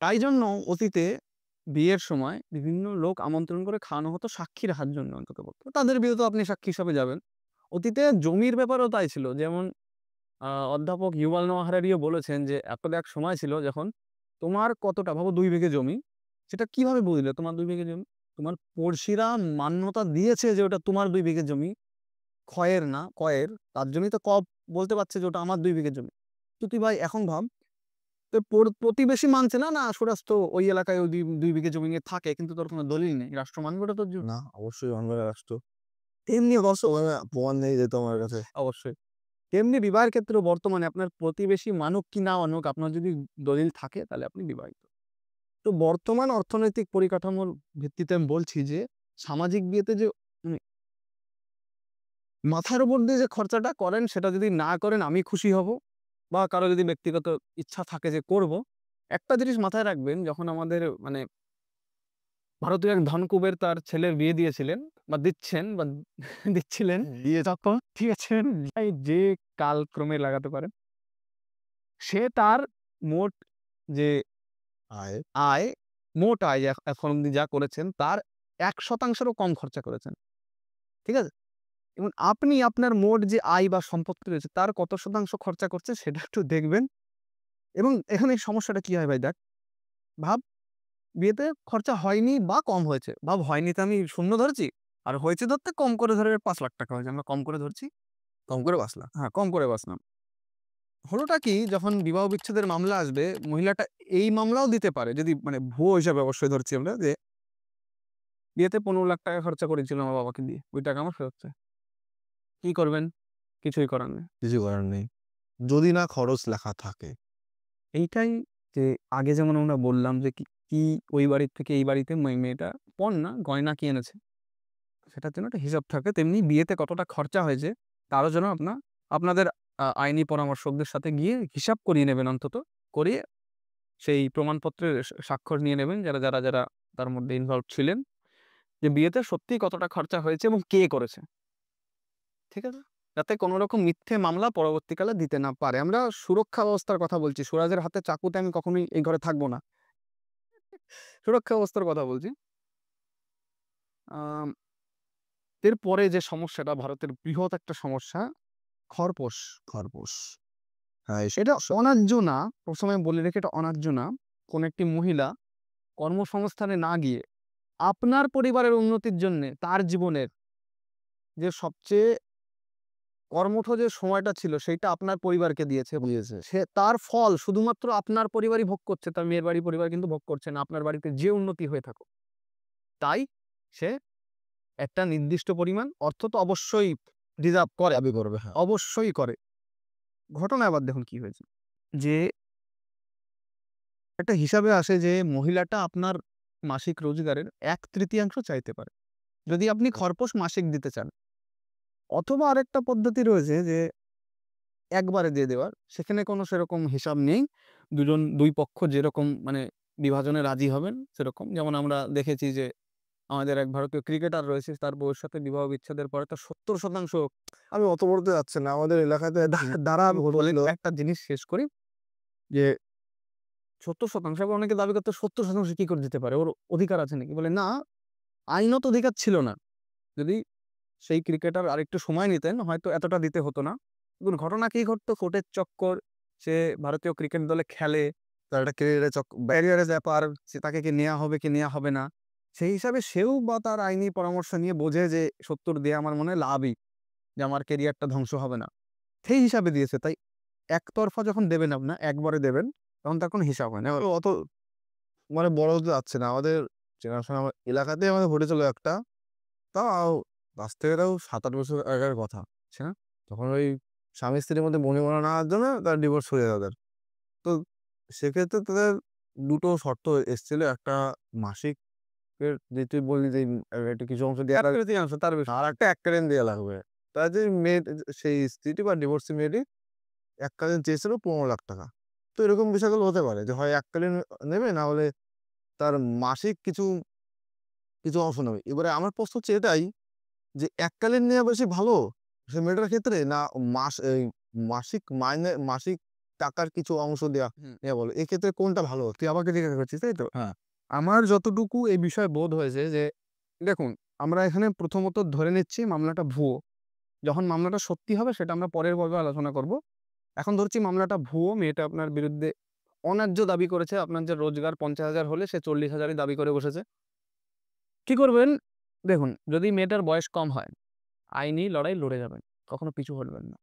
Speaker 1: তাই জন্য অতীতে বিয়ের সময় বিভিন্ন লোক আমন্ত্রণ করে খাওয়ানো হতো সাক্ষী রাখার জন্য অন্ততপক্ষে। তাদের বিয়েতেও আপনি সাক্ষী হিসাবে যাবেন। অতীতে জমির ব্যাপারেও তাই ছিল। যেমন অধ্যাপক ইউভাল নোয়া হারারিও বলেছেন যে এক সময় ছিল যখন তোমার কতটা ভাবো ২ বিঘে জমি। সেটা কিভাবে বুঝলে তোমার ২ বিঘে জমি? তোমার পড়শিরা মান্যতা দিয়েছে যে ওটা তোমার ২ বিঘে জমি। ক্ষয়ের না, কয়ের। তার জন্যই তো বলতে পারছে যে ওটা আমার ২ বিঘে জমি। তো তুই ভাই এখন ভাব, তো প্রতিবেশী মানছে না, সুরাজ তো ওই এলাকায় ওই ২ বিঘে জমি নিয়ে থাকে, কিন্তু তোর কোনো দলিল নেই। রাষ্ট্র মানবে ওটা তোর জমি?
Speaker 2: না, অবশ্যই মানবে না রাষ্ট্র।
Speaker 1: তেমনি
Speaker 2: ওখানে প্রমাণ নেই যে তোমার কাছে।
Speaker 1: অবশ্যই। তেমনি বিবাহের ক্ষেত্রেও বর্তমানে আপনার প্রতিবেশী মানুক কি না মানুক, আপনার যদি দলিল থাকে তাহলে আপনি বিবাহিত। তো বর্তমান অর্থনৈতিক পরিকাঠামোর ভিত্তিতে আমি বলছি যে সামাজিক বিয়েতে যে উম মাথার উপর দিয়ে যে খরচাটা করেন সেটা যদি না করেন আমি খুশি হব, বা কারো যদি ব্যক্তিগত ইচ্ছা থাকে যে করব। একটা জিনিস মাথায় রাখবেন, যখন আমাদের মানে ভারতীয় এক ধনকুবের তার ছেলের বিয়ে দিয়েছিলেন বা দিচ্ছেন বা দিচ্ছিলেন
Speaker 2: দিয়ে
Speaker 1: তখন, ঠিক আছে? যে কালক্রমে লাগাতে পারেন। সে তার মোট যে
Speaker 2: আয়
Speaker 1: আয়, মোট আয় এখন অব্দি যা করেছেন তার ১% কম খরচা করেছেন। ঠিক আছে? এবং আপনি আপনার মোট যে আয় বা সম্পত্তি রয়েছে তার কত শতাংশ খরচা করছেন সেটা একটু দেখবেন। এবং এখানে সমস্যাটা কি হয় ভাই দেখ, ভাব বিয়েতে খরচা হয়নি বা কম হয়েছে। ভাব হয়নিতে আমি শূন্য ধরেছি, আর হয়েছে ধরতে কম করে ধরে ৳৫,০০,০০০ হয়েছে। আমরা কম করে ধরছি।
Speaker 2: কম করে বাঁচলাম।
Speaker 1: হ্যাঁ, কম করে বাঁচলাম। হলোটা কি, যখন বিবাহ বিচ্ছেদের মামলা আসবে, মহিলাটা এই মামলাও দিতে পারে, যদি মানে ভুয়ো হিসাবে অবশ্যই ধরছি আমরা, যে বিয়েতে ৳১৫,০০,০০০ খরচা করেছিলাম আমার বাবাকে দিয়ে। ওই টাকা আমার ফেরত চাই। কি করবেন? কিছুই করার নেই।
Speaker 2: কিছু করার নেই। যদি না খরচ লেখা থাকে।
Speaker 1: এইটাই, যে আগে যেমন আমরা বললাম যে কি ওই বাড়ির থেকে এই বাড়িতে মেয়েটা পণ না, গয়না কি এনেছে? সেটার জন্য একটা হিসাব থাকে। তেমনি বিয়েতে কতটা খরচা হয়েছে তারও যেন আপনাদের আইনি পরামর্শকদের সাথে গিয়ে হিসাব করিয়ে নেবেন অন্তত। করিয়ে সেই প্রমাণপত্রের স্বাক্ষর নিয়ে নেবেন যারা তার মধ্যে ইনভলভড ছিলেন। যে বিয়েতে সত্যিই কতটা খরচা হয়েছে এবং কে করেছে। ঠিক আছে? যাতে কোন রকম মিথ্যে মামলা পরবর্তীকালে দিতে না পারে। আমরা সুরক্ষা ব্যবস্থার কথা বলছি। সুরাজের হাতে চাকুতে আমি কখনোই এই ঘরে থাকবো না। সুরক্ষা ব্যবস্থার কথা বলছি। আম এরপরে যে সমস্যাটা, ভারতের বৃহৎ একটা সমস্যা, খরপোশ।
Speaker 2: খরপোশ। হ্যাঁ,
Speaker 1: এটা অন্যায্য না। ১ম এ বলে রেখে, এটা অন্যায্য না। কোন একটি মহিলা কর্মসংস্থানে না গিয়ে আপনার পরিবারের উন্নতির জন্যে তার জীবনের যে সবচেয়ে কর্মঠ যে সময়টা ছিল সেইটা আপনার পরিবারকে দিয়েছে।
Speaker 2: দিয়েছে।
Speaker 1: সে তার ফল শুধুমাত্র আপনার পরিবারই ভোগ করছে। তার মেয়ের বাড়ির পরিবার কিন্তু ভোগ করছে না, আপনার বাড়িতে যে উন্নতি হয়ে থাকুক। তাই সে একটা নির্দিষ্ট পরিমাণ অর্থ তো অবশ্যই ডিজার্ভ করে।
Speaker 2: দাবি করবে, হ্যাঁ।
Speaker 1: অবশ্যই করে। ঘটনা এবার দেখুন কি হয়েছে। যে একটা হিসাবে আসে যে মহিলাটা আপনার মাসিক রোজগারের ১/৩ চাইতে পারে। যদি আপনি খরপোশ মাসিক দিতে চান। অথবা আরেকটা পদ্ধতি রয়েছে যে একবারে দিয়ে দেওয়ার। সেখানে কোনো সেরকম হিসাব নেই। ২ পক্ষ যেরকম মানে বিভাজনে রাজি হবেন সেরকম। যেমন আমরা দেখেছি যে আমাদের এক ভারতীয় ক্রিকেটার রয়েছে, তার বউয়ের সাথে বিবাহ বিচ্ছেদের পরে তার ৭০%
Speaker 2: আমি অত বলতে যাচ্ছি না। আমাদের এলাকাতে
Speaker 1: দ্বারা আমি বলে
Speaker 2: ঘটেছিল।
Speaker 1: একটা জিনিস শেষ করি যে ৭০% আবার অনেকে দাবি করতে ৭০% কি করে দিতে পারে? ওর অধিকার আছে নাকি? বলে না, আইনত অধিকার ছিল না। যদি সেই ক্রিকেটার আরেকটু সময় নিতেন হয়তো এতটা দিতে হতো না। দেখুন ঘটনা কি ঘটতো? কোর্টের চক্কর, সে ভারতীয় ক্রিকেট দলে খেলে,
Speaker 2: তার একটা ক্যারিয়ারের
Speaker 1: ক্যারিয়ারের ব্যাপার, সে তাকে কি নেয়া হবে কি নেয়া হবে না। সেই হিসাবে সেও বা তার আইনি পরামর্শ নিয়ে বোঝে যে ৭০ দেয়া আমার মনে হয় লাভই। যে আমার ক্যারিয়ারটা ধ্বংস হবে না। সেই হিসাবে দিয়েছে। তাই একতরফা যখন দেবেন একবারে দেবেন, তখন তার কোনো হিসাব হয় না। এবার
Speaker 2: অত মানে বড় হতে যাচ্ছে না। আমাদের চেনাশোনা আমার এলাকাতেই আমাদের ঘটেছিল একটা। তাও আজ থেকে তাও ৭-৮ বছর আগের কথা।
Speaker 1: আচ্ছা,
Speaker 2: তখন ওই স্বামী-স্ত্রীর মধ্যে বনিবনা না হওয়ার জন্য তার ডিভোর্স হয়ে যায় তাদের। তো সেক্ষেত্রে তাদের ২ টো শর্ত এসেছিল। একটা মাসিকের যে তুই বললি যে একটু কিছু অংশ দেয়া লাগবে।
Speaker 1: ১/৩ তার বেশি।
Speaker 2: আরেকটা এককালীন দেয়া লাগবে। তার যে সেই স্ত্রীটি বা ডিভোর্সি মেয়েটি এককালীন চেয়েছিল ৳১৫,০০,০০০। তো এরকম বিষয়গুলো হতে পারে যে হয় এককালীন নেবে, না হলে তার মাসিক কিছু অংশ নেবে। এবারে আমার প্রশ্ন হচ্ছে এটাই যে এককালীন নেওয়া বেশি ভালো সে মেয়েটার ক্ষেত্রে, না মাসিক মাইনে মাসিক টাকার কিছু অংশ
Speaker 1: হুম।
Speaker 2: নেয়া ভালো? এক্ষেত্রে কোনটা ভালো হতো?
Speaker 1: তুই আমাকে জিজ্ঞাসা করছিস, তাই তো?
Speaker 2: হ্যাঁ,
Speaker 1: আমার যতটুকু এই বিষয়ে বোধ হয়েছে যে দেখুন, আমরা এখানে প্রথমত ধরে নিচ্ছি মামলাটা ভুয়ো। যখন মামলাটা সত্যি হবে সেটা আমরা পরের পর্বে আলোচনা করব। এখন ধরছি মামলাটা ভুয়ো। মেয়েটা আপনার বিরুদ্ধে অন্যায্য দাবি করেছে। আপনার যে রোজগার ৫০,০০০ হলে সে ৪০,০০০ ই দাবি করে বসেছে। কি করবেন? দেখুন, যদি মেয়েটার বয়স কম হয়, আইনি লড়াই লড়ে যাবেন। কখনো পিছু হটবেন না।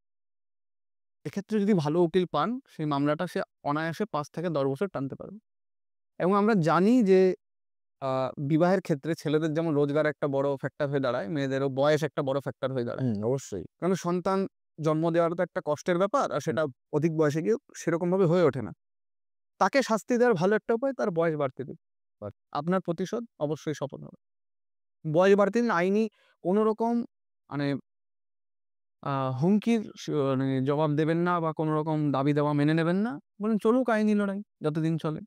Speaker 1: এক্ষেত্রে যদি ভালো উকিল পান, সেই মামলাটা সে অনায়াসে ৫ থেকে ১০ বছর টানতে পারবে। এবং আমরা জানি যে আ বিবাহের ক্ষেত্রে ছেলেদের যেমন রোজগার একটা বড় ফ্যাক্টর হয়ে দাঁড়ায়, মেয়েদেরও বয়স একটা বড় ফ্যাক্টর হয়ে দাঁড়ায়।
Speaker 2: অবশ্যই।
Speaker 1: কারণ সন্তান জন্ম দেওয়াটা তো একটা কষ্টের ব্যাপার। আর সেটা অধিক বয়সে গিয়েও সেরকমভাবে হয়ে ওঠে না। তাকে শাস্তি দেওয়ার ভালো একটা উপায়, তার বয়স বাড়তে দিন। আপনার প্রতিশোধ অবশ্যই সফল হবে। বয়স বাড়তে দিন, আইনি কোন রকম মানে আ হুমকির মানে জবাব দেবেন না বা কোন রকম দাবি-দাওয়া মেনে নেবেন না। বলুন চলুক আইনি লড়াই যতদিন চলে।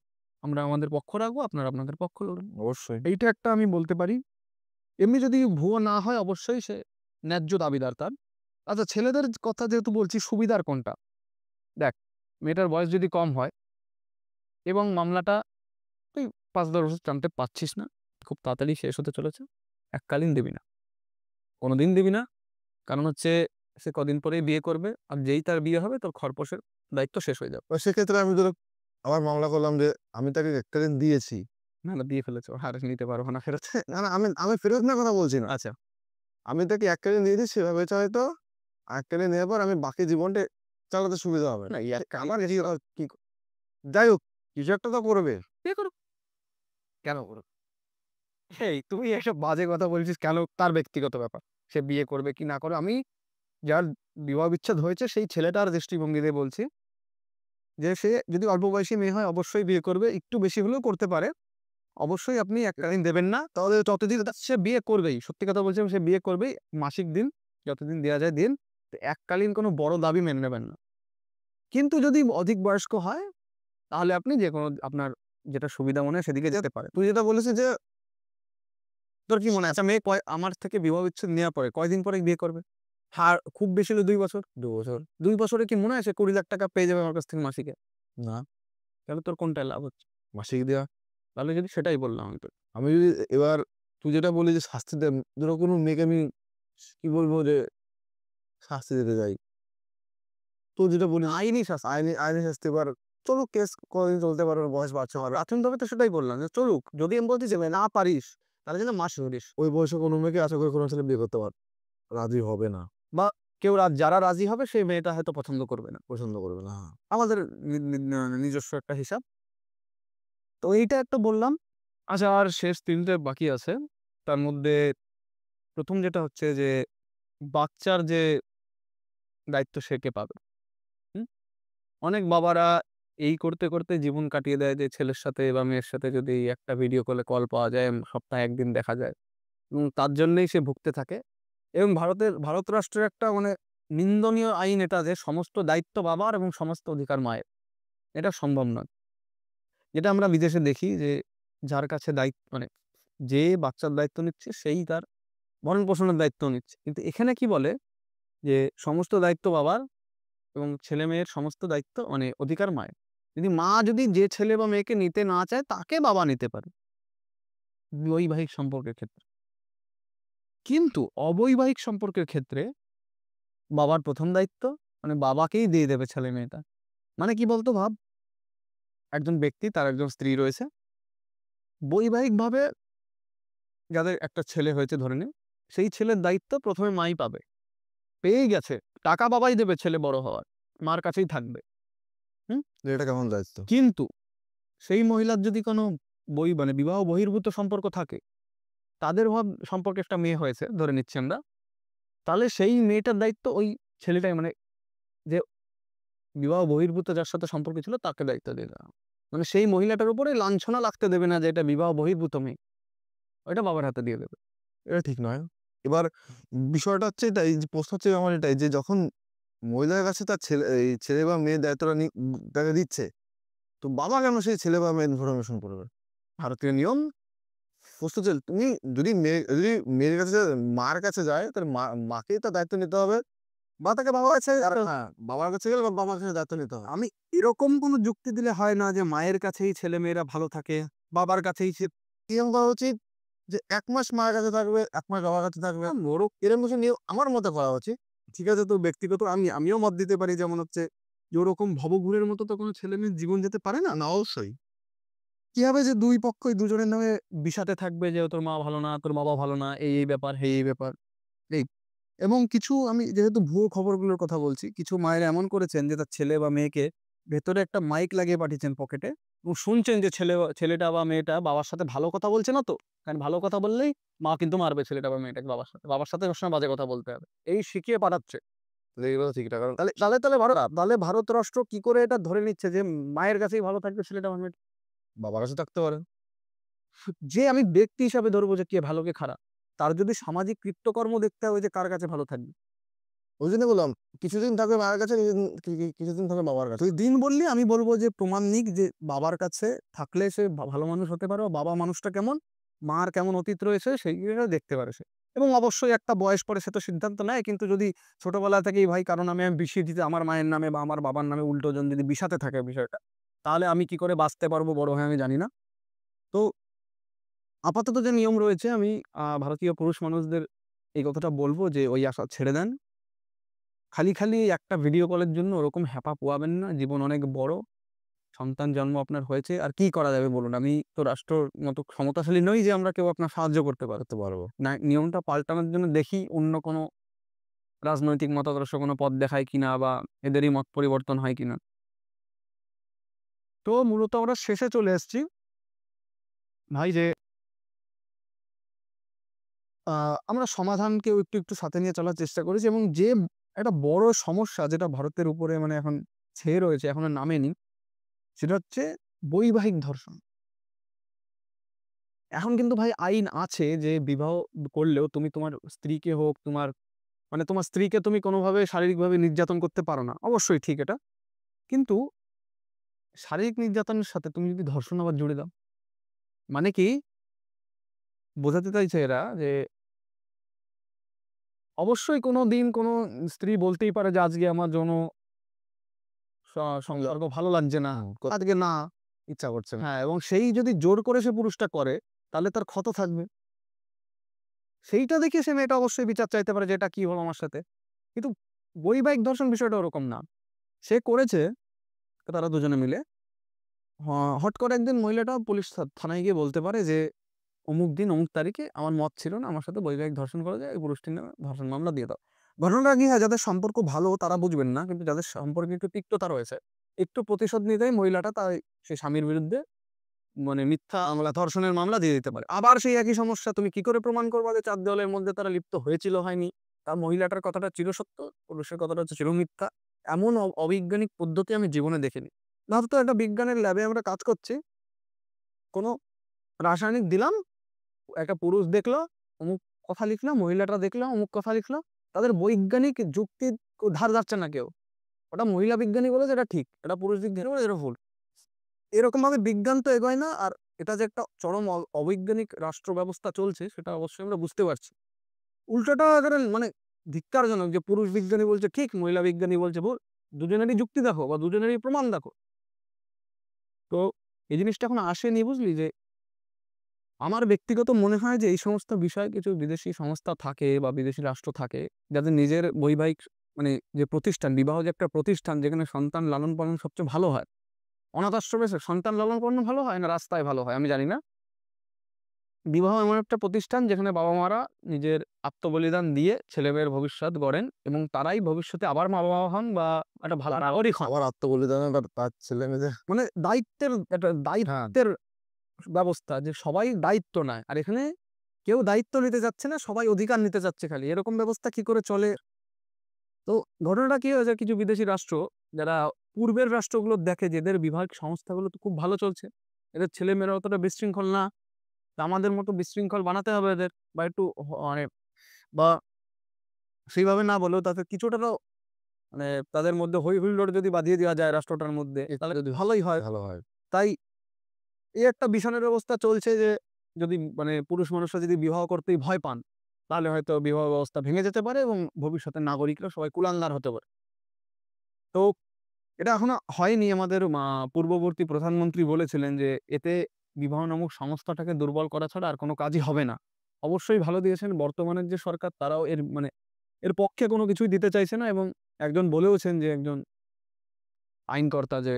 Speaker 1: আমরা আমাদের পক্ষ রাখবো, আপনারা আপনাদের পক্ষ লড়ুন।
Speaker 2: অবশ্যই।
Speaker 1: এইটা একটা আমি বলতে পারি। এমনি যদি ভুয়ো না হয় অবশ্যই সে ন্যায্য দাবিদার তার। আচ্ছা, ছেলেদের কথা যেহেতু বলছি, সুবিধার কোনটা? দেখ, মেয়েটার বয়স যদি কম হয় এবং মামলাটা তুই ৫-১০ বছর টানতে পারছিস না, খুব তাড়াতাড়ি শেষ হতে চলেছে, এককালীন দিবি না। কোনোদিন দিবি না। কারণ হচ্ছে সে কদিন পরেই বিয়ে করবে। আর যেই তার বিয়ে হবে তোর খরপোশের দায়িত্ব শেষ হয়ে যাবে।
Speaker 2: সেক্ষেত্রে আমি ধরো আবার মামলা করলাম যে আমি তাকে এককালীন দিয়েছি।
Speaker 1: না, না, দিয়ে ফেলেছে, ও আর নিতে পারবো না ফেরত।
Speaker 2: না, না, আমি ফেরত নেওয়ার কথা বলছি না।
Speaker 1: আচ্ছা,
Speaker 2: আমি তাকে এককালীন দিয়েছি, সে ভেবেছে হয়তো এককালীন নেওয়ার পর আমি বাকি জীবনটা চালাতে সুবিধা হবে।
Speaker 1: না,
Speaker 2: আমার যাই হোক, কিছু একটা তো করবে।
Speaker 1: বিয়ে করুক। কেন করুক? এই তুই এসব বাজে কথা বলছিস কেন? তার ব্যক্তিগত ব্যাপার। সে বিয়ে করবে কি না করবে। আমি যার বিবাহ বিচ্ছেদ হয়েছে সেই ছেলেটার দৃষ্টিভঙ্গিতে বলছি যে সে যদি অল্প বয়সী মেয়ে হয় অবশ্যই বিয়ে করবে। একটু বেশি হলেও করতে পারে। অবশ্যই আপনি এককালীন দেবেন না। তাহলে ততদিন সে বিয়ে করবেই। সত্যি কথা বলছি, সে বিয়ে করবেই। মাসিক দিন, যতদিন দেয়া যায় দিন। তো এককালীন কোনো বড় দাবি মেনে নেবেন না। কিন্তু যদি অধিক বয়স্ক হয় তাহলে আপনি যেকোনো আপনার যেটা সুবিধা মনে হয় সেদিকে যেতে পারেন।
Speaker 2: তুই যেটা বলেছিস যে
Speaker 1: তোর কি মনে হয় একটা মেয়ে আমার থেকে বিবাহ বিচ্ছেদ নেওয়ার পরে কয়দিন পরে বিয়ে করবে? আর খুব বেশি হলে ২ বছর।
Speaker 2: ২ বছর
Speaker 1: ২ বছরে কি মনে হয় সে ২০,০০,০০০ টাকা পেয়ে যাবে আমার কাছ থেকে মাসিকে?
Speaker 2: না,
Speaker 1: তাহলে তোর কোনটায় লাভ হচ্ছে?
Speaker 2: মাসিক দেওয়া।
Speaker 1: তাহলে যদি সেটাই বললাম আমি তোকে।
Speaker 2: আমি যদি এবার তুই যেটা বললি যে শাস্তি দেব, ধরো কোনো মেয়েকে আমি কি বলবো যে শাস্তি দিতে যাই। তুই যেটা বললি
Speaker 1: আইনি শাস্তি।
Speaker 2: আইনি শাস্তি, এবার চলুক কেস কতদিন চলতে পারবে, বয়স বাড়ছে আমার।
Speaker 1: প্রাথমিকভাবে তো সেটাই বললাম যে চলুক। যদি আমি বলছি যে না পারিস তাহলে যেন মাস ধরিস।
Speaker 2: ওই বয়সে কোনো মেয়েকে আশা করি কোনো ছেলে বিয়ে করতে রাজি হবে না,
Speaker 1: বা কেউ যারা রাজি হবে সেই মেয়েটা হয়তো পছন্দ করবে না।
Speaker 2: পছন্দ করবে না। হ্যাঁ।
Speaker 1: আমাদের নিজস্ব একটা হিসাব। তো এইটা একটা বললাম। আচ্ছা, আর শেষ ৩ টে বাকি আছে। তার মধ্যে ১ম যেটা হচ্ছে যে বাচ্চার যে দায়িত্ব সে কে পাবে? হুম? অনেক বাবারা এই করতে, করতে জীবন কাটিয়ে দেয় যে ছেলের সাথে বা মেয়ের সাথে যদি একটা ভিডিও কল পাওয়া যায়, সপ্তাহে ১ দিন দেখা যায় এবং তার জন্যই সে ভুগতে থাকে। এবং ভারত রাষ্ট্রের একটা মানে নিন্দনীয় আইন এটা যে সমস্ত দায়িত্ব বাবার এবং সমস্ত অধিকার মায়ের। এটা সম্ভব নয়। যেটা আমরা বিদেশে দেখি যে যার কাছে মানে যে বাচ্চার দায়িত্ব নিচ্ছে সেই তার ভরণ-পোষণের দায়িত্ব নিচ্ছে। কিন্তু এখানে কি বলে যে সমস্ত দায়িত্ব বাবার এবং ছেলে-মেয়ের সমস্ত দায়িত্ব মানে অধিকার মায়ের। যদি যে ছেলে বা মেয়েকে নিতে না চায় তাকে বাবা নিতে পারে বৈবাহিক সম্পর্কের ক্ষেত্রে। কিন্তু অবৈবাহিক সম্পর্কের ক্ষেত্রে বাবার ১ম দায়িত্ব মানে বাবাকেই দিয়ে দেবে ছেলে-মেয়েটা। মানে কি বলতো ভাব, একজন ব্যক্তি তার একজন স্ত্রী রয়েছে। বৈবাহিকভাবে যাদের একটা ছেলে হয়েছে ধরে নে, সেই ছেলের দায়িত্ব ১ম এ মাই পাবে। পেয়েই গেছে। টাকা বাবাই দেবে ছেলে বড় হওয়ার। মার কাছেই থাকবে। হুম?
Speaker 2: যে এটা কেমন দায়িত্ব?
Speaker 1: কিন্তু সেই মহিলার যদি কোনো মানে বিবাহ বহির্ভূত সম্পর্ক থাকে, তাদের সম্পর্কে একটা মেয়ে হয়েছে ধরে নিচ্ছি আমরা। তাহলে সেই মেয়েটার দায়িত্ব ওই ছেলেটাই মানে যে বিবাহ বহির্ভূত যার সাথে সম্পর্ক ছিল তাকে দায়িত্ব দিয়ে দেওয়া। মানে সেই মহিলাটার উপরে লাঞ্ছনা লাগতে দেবে না যে এটা বিবাহ বহির্ভূত মেয়ে। ওইটা বাবার হাতে দিয়ে দেবে।
Speaker 2: এটা ঠিক নয়। এবার বিষয়টা হচ্ছে এটাই যে প্রশ্ন হচ্ছে আমার এটাই যে যখন মহিলার কাছে তার ছেলে বা মেয়ের দায়িত্বটা তাকে দিচ্ছে, তো বাবা কেন সেই ছেলে বা মেয়ের ইনফরমেশন করবে?
Speaker 1: ভারতীয় নিয়ম।
Speaker 2: প্রশ্ন হচ্ছে তুমি যদি মেয়ের কাছে মার কাছে যায় তাহলে মাকেই তার দায়িত্ব নিতে হবে, বা তাকে বাবার কাছে হ্যাঁ, বাবার কাছে গেলে বাবার কাছে দায়িত্ব নিতে হবে।
Speaker 1: আমি এরকম কোনো যুক্তি দিলে হয় না যে মায়ের কাছেই ছেলেমেয়েরা ভালো থাকে, বাবার কাছেই
Speaker 2: নিয়ম করা উচিত যে ১ মাস মায়ের কাছে থাকবে, ১ মাস বাবার কাছে থাকবে। এরকম কিছু নিয়ম আমার মতে করা উচিত।
Speaker 1: ঠিক আছে, তো ব্যক্তিগত আমিও মত দিতে পারি, যেমন হচ্ছে যে ওরকম ভবঘুরের মতো তো কোনো ছেলেমেয়ের জীবন যেতে পারে না।
Speaker 2: না, অবশ্যই।
Speaker 1: কি হবে যে ২ পক্ষই দুজনের নামে বিষাতে থাকবে যে তোর মা ভালো না, তোর বাবা ভালো না, এই ব্যাপার, এই ব্যাপার। এই এবং কিছু আমি যেহেতু ভুয়ো খবরগুলোর কথা বলছি, কিছু মায়েরা এমন করেছেন যে তার ছেলে বা মেয়েকে ভেতরে একটা মাইক লাগিয়ে পাঠিয়েছেন পকেটে এবং শুনছেন যে ছেলেটা বা মেয়েটা বাবার সাথে ভালো কথা বলছে না তো। কারণ ভালো কথা বললেই মা কিন্তু মারবে ছেলেটা বা মেয়েটাকে বাবার সাথে। বাবার সাথে সবসময় বাজে কথা বলতে হবে। এই শিখিয়ে পাঠাচ্ছে।
Speaker 2: তাহলে এগুলো ঠিক না। কারণ
Speaker 1: তাহলে ভারত রাষ্ট্র কি করে এটা ধরে নিচ্ছে যে মায়ের কাছেই ভালো থাকবে ছেলেটা বা মেয়েটা?
Speaker 2: বাবার কাছে থাকতে পারে।
Speaker 1: যে আমি ব্যক্তি হিসাবে ধরবো যে কে ভালো কে খারাপ। তার যদি সামাজিক কৃতকর্ম দেখতে হবে যে কার কাছে ভালো থাকবে।
Speaker 2: ওই জন্য বললাম কিছুদিন থাকবে মায়ের কাছে, কিছুদিন থাকবে বাবার কাছে।
Speaker 1: তুই দিন বললি, আমি বলবো যে প্রমাণ নিক যে বাবার কাছে থাকলে সে ভালো মানুষ হতে পারে, বাবা মানুষটা কেমন, মার কেমন অতীত রয়েছে সেইগুলো দেখতে পারে সে। এবং অবশ্যই একটা বয়স পরে সে তো সিদ্ধান্ত নেয়, কিন্তু যদি ছোটবেলা থেকেই ভাই কারণ আমি বিষিয়ে দিতে আমার মায়ের নামে বা আমার বাবার নামে উল্টো জন যদি বিষাতে থাকে বিষয়টা, তাহলে আমি কি করে বাঁচতে পারবো বড় হয়ে আমি জানি না। তো আপাতত যে নিয়ম রয়েছে আমি ভারতীয় পুরুষ মানুষদের এই কথাটা বলব যে ওই আশা ছেড়ে দেন। খালি একটা ভিডিও কলের জন্য ওরকম হ্যাপা পোয়াবেন না। জীবন অনেক বড়। সন্তান জন্ম আপনার হয়েছে। আর কি করা যাবে বলুন? আমি তো রাষ্ট্রর মতো ক্ষমতাশালী নই যে আমরা কেউ আপনার সাহায্য করতে পারব।
Speaker 2: করতে পারবো।
Speaker 1: না, নিয়মটা পাল্টানোর জন্য দেখি অন্য কোনো রাজনৈতিক মতাদর্শ কোনো পথ দেখায় কিনা বা এদেরই মত পরিবর্তন হয় কিনা। তো মূলত আমরা শেষে চলে এসেছি। ভাই যে আমরা সমাধানকেও একটু সাথে নিয়ে চলার চেষ্টা করেছি এবং যে একটা বড় সমস্যা যেটা ভারতের উপরে মানে এখন ছেয়ে রয়েছে, এখনো নামেনি, সেটা হচ্ছে বৈবাহিক ধর্ষণ। এখন কিন্তু ভাই আইন আছে যে বিবাহ করলেও তুমি তোমার স্ত্রীকে হোক, তোমার স্ত্রীকে তুমি কোনোভাবে শারীরিকভাবে নির্যাতন করতে পারো না। অবশ্যই ঠিক এটা। কিন্তু শারীরিক নির্যাতনের সাথে তুমি যদি ধর্ষণ আবার জুড়ে দাও, মানে কি? বোঝাতে চাইছে এরা যে অবশ্যই কোনোদিন কোনো স্ত্রী বলতেই পারে যে আজকে আমার যৌন স সম্পর্ক ভালো লাগছে না। আজকে না,
Speaker 2: ইচ্ছা করছে না।
Speaker 1: হ্যাঁ, এবং সেই যদি জোর করে সে পুরুষটা করে, তাহলে তার ক্ষত থাকবে। সেইটা দেখে সে মেয়েটা অবশ্যই বিচার চাইতে পারে যে এটা কি হলো আমার সাথে। কিন্তু বৈবাহিক ধর্ষণ বিষয়টা ওরকম না। সে করেছে তারা দুজনে মিলে। হট করে একদিন মহিলাটা পুলিশ থানায় গিয়ে বলতে পারে যে, অমুক দিন অমুক তারিখে আমার মত ছিল না, আমার সাথে বৈবাহিক ধর্ষণ করেছে, এই পুরুষটির নামে ধর্ষণ মামলা দিয়ে দাও। ঘটনাটা কি হয়, যাদের সম্পর্ক ভালো তারা বুঝবেন না, কিন্তু যাদের সম্পর্কে একটু তিক্ততা রয়েছে, একটু প্রতিশোধ নিতেই মহিলাটা সে স্বামীর বিরুদ্ধে মানে মিথ্যা মামলা, ধর্ষণের মামলা দিয়ে দিতে পারে। আবার সেই একই সমস্যা, তুমি কি করে প্রমাণ করবা যে ৪ দেওয়ালের মধ্যে তারা লিপ্ত হয়েছিল, হয়নি? তার মহিলাটার কথাটা চিরসত্য, পুরুষের কথাটা হচ্ছে চিরমিথ্যা। এমন অবৈজ্ঞানিক পদ্ধতি আমি জীবনে দেখিনি। ভাবতো একটা বিজ্ঞানের ল্যাবে আমরা কাজ করছি, কোনো রাসায়নিক দিলাম, একটা পুরুষ দেখলো, অমুক কথা লিখলো, মহিলাটা দেখলো, অমুক কথা লিখলো। তাদের বৈজ্ঞানিক যুক্তির ধার যাচ্ছে না কেউ। ওটা মহিলা বিজ্ঞানী বলেছে এটা ঠিক, এটা পুরুষ বিজ্ঞানী বলেছে এটা ভুল। এরকমভাবে বিজ্ঞান তো এগোয় না। আর এটা যে একটা চরম অবৈজ্ঞানিক রাষ্ট্র ব্যবস্থা চলছে সেটা অবশ্যই আমরা বুঝতে পারছি। উল্টোটা এখানে মানে ধিক্কারজনক যে পুরুষ বিজ্ঞানী বলছে ঠিক, মহিলা বিজ্ঞানী বলছে ভুল। দুজনেরই যুক্তি দেখো বা দুজনেরই প্রমাণ দেখো। তো এই জিনিসটা এখন আসেনি, বুঝলি? যে আমার ব্যক্তিগত মনে হয় যে এই সমস্ত বিষয়ে কিছু বিদেশি সংস্থা থাকে বা বিদেশি রাষ্ট্র থাকে, যাদের নিজের বৈবাহিক মানে যে প্রতিষ্ঠান, বিবাহ যে একটা প্রতিষ্ঠান যেখানে সন্তান লালন পালন সবচেয়ে ভালো হয়। অনাথ আশ্রমে সন্তান লালন পালন ভালো হয় না রাস্তায় ভালো হয় আমি জানি না। বিবাহ এমন একটা প্রতিষ্ঠান যেখানে বাবা-মারা নিজের আত্মবলিদান দিয়ে ছেলেমেয়ের ভবিষ্যৎ গড়েন এবং তারাই ভবিষ্যতে আবার মা-বাবা হন বা একটা ভালো নাগরিক হন।
Speaker 2: আবার আত্মবলিদানে তার ছেলে মেয়েদের।
Speaker 1: মানে একটা
Speaker 2: হ্যাঁ।
Speaker 1: দায়িত্বের ব্যবস্থা যে সবাই দায়িত্ব নেয়। আর এখানে কেউ দায়িত্ব নিতে চাচ্ছে না, সবাই অধিকার নিতে চাচ্ছে খালি। এরকম ব্যবস্থা কি করে চলে? তো ঘটনাটা কি হয়েছে, কিছু বিদেশি রাষ্ট্র যারা পূর্বের রাষ্ট্রগুলো দেখে যে এদের বিবাহিক সংস্থাগুলো তো খুব ভালো চলছে। এদের ছেলেমেয়েরা অতটা বিশৃঙ্খল না। তা আমাদের মতো বিশৃঙ্খল বানাতে হবে এদের বা একটু মানে বা সেইভাবে না বলেও তাদের কিছুটা তো মানে তাদের মধ্যে হৈ হুল্লোড় যদি বাঁধিয়ে দেওয়া যায় রাষ্ট্রটার মধ্যে, তাহলে
Speaker 2: যদি
Speaker 1: ভালোই হয়।
Speaker 2: ভালো হয়।
Speaker 1: তাই এই একটা বিষণের ব্যবস্থা চলছে যে যদি মানে পুরুষ মানুষরা যদি বিবাহ করতেই ভয় পান, তাহলে হয়তো বিবাহ ব্যবস্থা ভেঙে যেতে পারে এবং ভবিষ্যতের নাগরিকরা সবাই কুলাঙ্গার হতে পারে। তো এটা এখনো হয়নি। আমাদের পূর্ববর্তী প্রধানমন্ত্রী বলেছিলেন যে এতে বিবাহ নামক সংস্থাটাকে দুর্বল করা ছাড়া আর কোনো কাজই হবে না। অবশ্যই ভালো দিয়েছেন। বর্তমানের যে সরকার তারাও এর পক্ষে কোনো কিছুই দিতে চাইছে না এবং একজন বলেওছেন যে একজন আইনকর্তা যে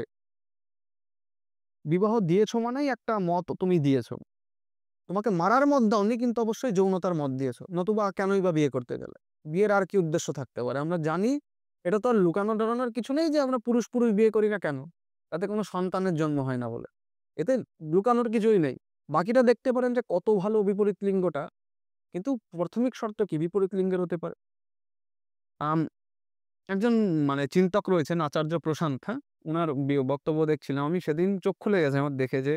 Speaker 1: বিবাহ দিয়েছো মানেই একটা মত তুমি দিয়েছো। তোমাকে মারার মত দাওনি, কিন্তু অবশ্যই যৌনতার মত দিয়েছো। নতুবা কেনই বা বিয়ে করতে গেলে? বিয়ের আর কি উদ্দেশ্য থাকতে পারে? আমরা জানি এটা তো আর লুকানো-টরানোর কিছু নেই যে আমরা পুরুষ বিয়ে করি না কেন? তাতে কোনো সন্তানের জন্ম হয় না বলে। এতে লুকানোর কিছুই নেই। বাকিটা দেখতে পারেন যে কত ভালো বিপরীত লিঙ্গটা। কিন্তু প্রাথমিক শর্ত কি বিপরীত লিঙ্গের হতে পারে? আম একজন মানে চিন্তক রয়েছেন আচার্য প্রশান্ত, হ্যাঁ? উনার বক্তব্য দেখছিলাম আমি, সেদিন চোখ খুলে গেছে আমার দেখে যে,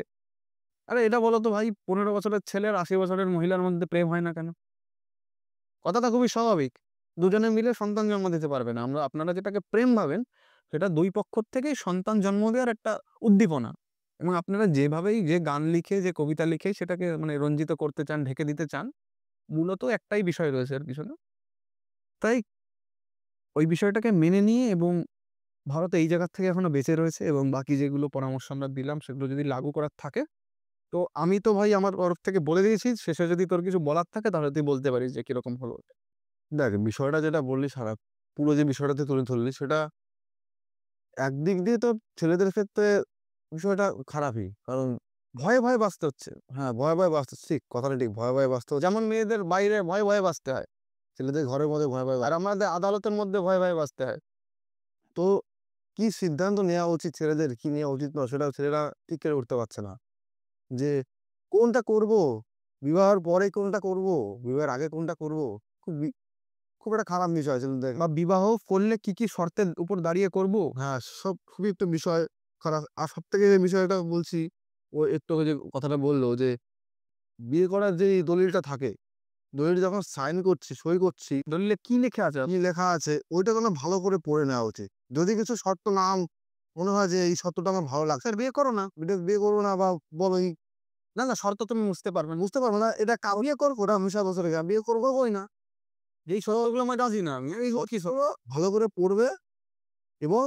Speaker 1: আরে এটা বলো তো ভাই, ১৫ বছরের ছেলে আর ৮০ বছরের মহিলার মধ্যে প্রেম হয় না কেন? কথাটা খুবই স্বাভাবিক। দুজনে মিলে সন্তান জন্ম দিতে পারবে না। আপনারা যেটাকে প্রেম ভাবেন, সেটা ২ পক্ষ থেকেই সন্তান জন্ম দেওয়ার একটা উদ্দীপনা। এবং আপনারা যেভাবেই যে গান লিখে, যে কবিতা লিখে সেটাকে মানে রঞ্জিত করতে চান, ঢেকে দিতে চান, মূলত একটাই বিষয় রয়েছে এর পিছনে। তাই ওই বিষয়টাকে মেনে নিয়ে এবং ভারত এই জায়গা থেকে এখনো বেঁচে রয়েছে এবং বাকি যেগুলো পরামর্শ আমরা দিলাম সেগুলো যদি লাগু করার থাকে, তো আমি তো ভাই আমার তরফ থেকে বলে দিয়েছি। শেষে যদি তোর কিছু বলার থাকে তাহলে তুই বলতে পারিস যে কিরকম হলো ওটা?
Speaker 2: দেখ বিষয়টা যেটা বললি পুরো যে বিষয়টা তুই তুলে ধরলি সেটা একদিক দিয়ে তো ছেলেদের ক্ষেত্রে বিষয়টা খারাপই। কারণ ভয়ে বাঁচতে হচ্ছে। হ্যাঁ, ভয়ে বাঁচতে হচ্ছে। ঠিক, কথাটা ঠিক। ভয়ে বাঁচতে হচ্ছে।
Speaker 1: যেমন মেয়েদের বাইরে ভয়ে বাঁচতে হয়।
Speaker 2: ছেলেদের ঘরের মধ্যে ভয়ে
Speaker 1: আর আমাদের আদালতের মধ্যে ভয়ে বাঁচতে হয়।
Speaker 2: তো কি সিদ্ধান্ত নেওয়া উচিত ছেলেদের, কি নেওয়া উচিত নয় সেটাও ছেলেরা ঠিক করে উঠতে পারছে না। যে কোনটা করব? বিবাহের পরে কোনটা করব? বিবাহের আগে কোনটা করব? খুব বি খুব একটা খারাপ বিষয় ছেলেদের।
Speaker 1: বা বিবাহ করলে কি শর্তের উপর দাঁড়িয়ে করব?
Speaker 2: হ্যাঁ, খুবই একটা বিষয় খারাপ। আর সবথেকে যে বিষয়টা বলছি, ও একটু আগে যে কথাটা বলল যে বিয়ে করার যে দলিলটা থাকে, দলিলটা যখন সাইন করছি, সই করছি,
Speaker 1: দলিলে কি লেখা আছে?
Speaker 2: কি লেখা আছে ওইটা যেন ভালো করে পড়ে নেওয়া উচিত। যদি কিছু শর্ত না মনে হয় যে এই শর্তটা আমার ভালো লাগছে,
Speaker 1: স্যার বিয়ে করো না।
Speaker 2: বিয়ে করবো না বা বলোই
Speaker 1: না শর্ত তুমি বুঝতে পারবে না।
Speaker 2: বুঝতে পারবো না এটা বিয়ে করবো না, আমি ৭ বছর আগে বিয়ে করবোই না।
Speaker 1: যেই শর্তগুলো আমি রাজি না আমি। এই কি
Speaker 2: তো ভালো করে পড়বে এবং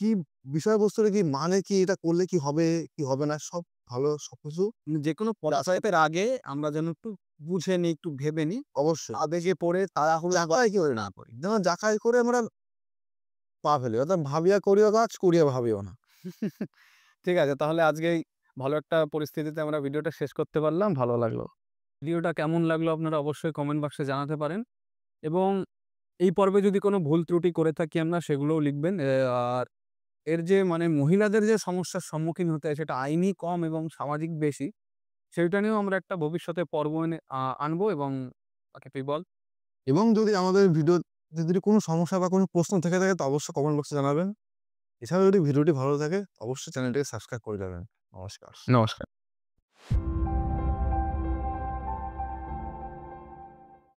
Speaker 2: কি বিষয়বস্তুটা কি, মানে কি, এটা করলে কি হবে, কি হবে না, সব ভালো সবকিছু
Speaker 1: যেকোনো পদক্ষেপের আগে আমরা যেন একটু বুঝে নিই, একটু ভেবে নিই।
Speaker 2: অবশ্যই
Speaker 1: আবেগে পড়ে তাড়াহুড়ো
Speaker 2: যাচাই করে না করি। যেমন যাচাই করে আমরা পা ফেলি। অর্থাৎ ভাবিয়া করিও কাজ, করিয়া ভাবিও না।
Speaker 1: ঠিক আছে, তাহলে আজকেই ভালো একটা পরিস্থিতিতে আমরা ভিডিওটা শেষ করতে পারলাম। ভালো লাগলো। ভিডিওটা কেমন লাগলো আপনারা অবশ্যই কমেন্ট বক্সে জানাতে পারেন এবং এই পর্বে যদি কোনো ভুল ত্রুটি করে থাকি আমরা সেগুলোও লিখবেন। আর এর যে মানে মহিলাদের যে সমস্যার সম্মুখীন হতে হয় সেটা আইনি কম এবং সামাজিক বেশি, সেটা নিয়েও আমরা একটা ভবিষ্যতে পর্ব এনে আনবো এবং বাকি তুই বল?
Speaker 2: এবং যদি আমাদের যদি কোনো সমস্যা বা কোনো প্রশ্ন থেকে থাকে তো অবশ্যই কমেন্ট বক্সে জানাবেন। এছাড়াও যদি ভিডিওটি ভালো থাকে অবশ্যই চ্যানেলটিকে সাবস্ক্রাইব করে যাবেন। নমস্কার।
Speaker 1: নমস্কার।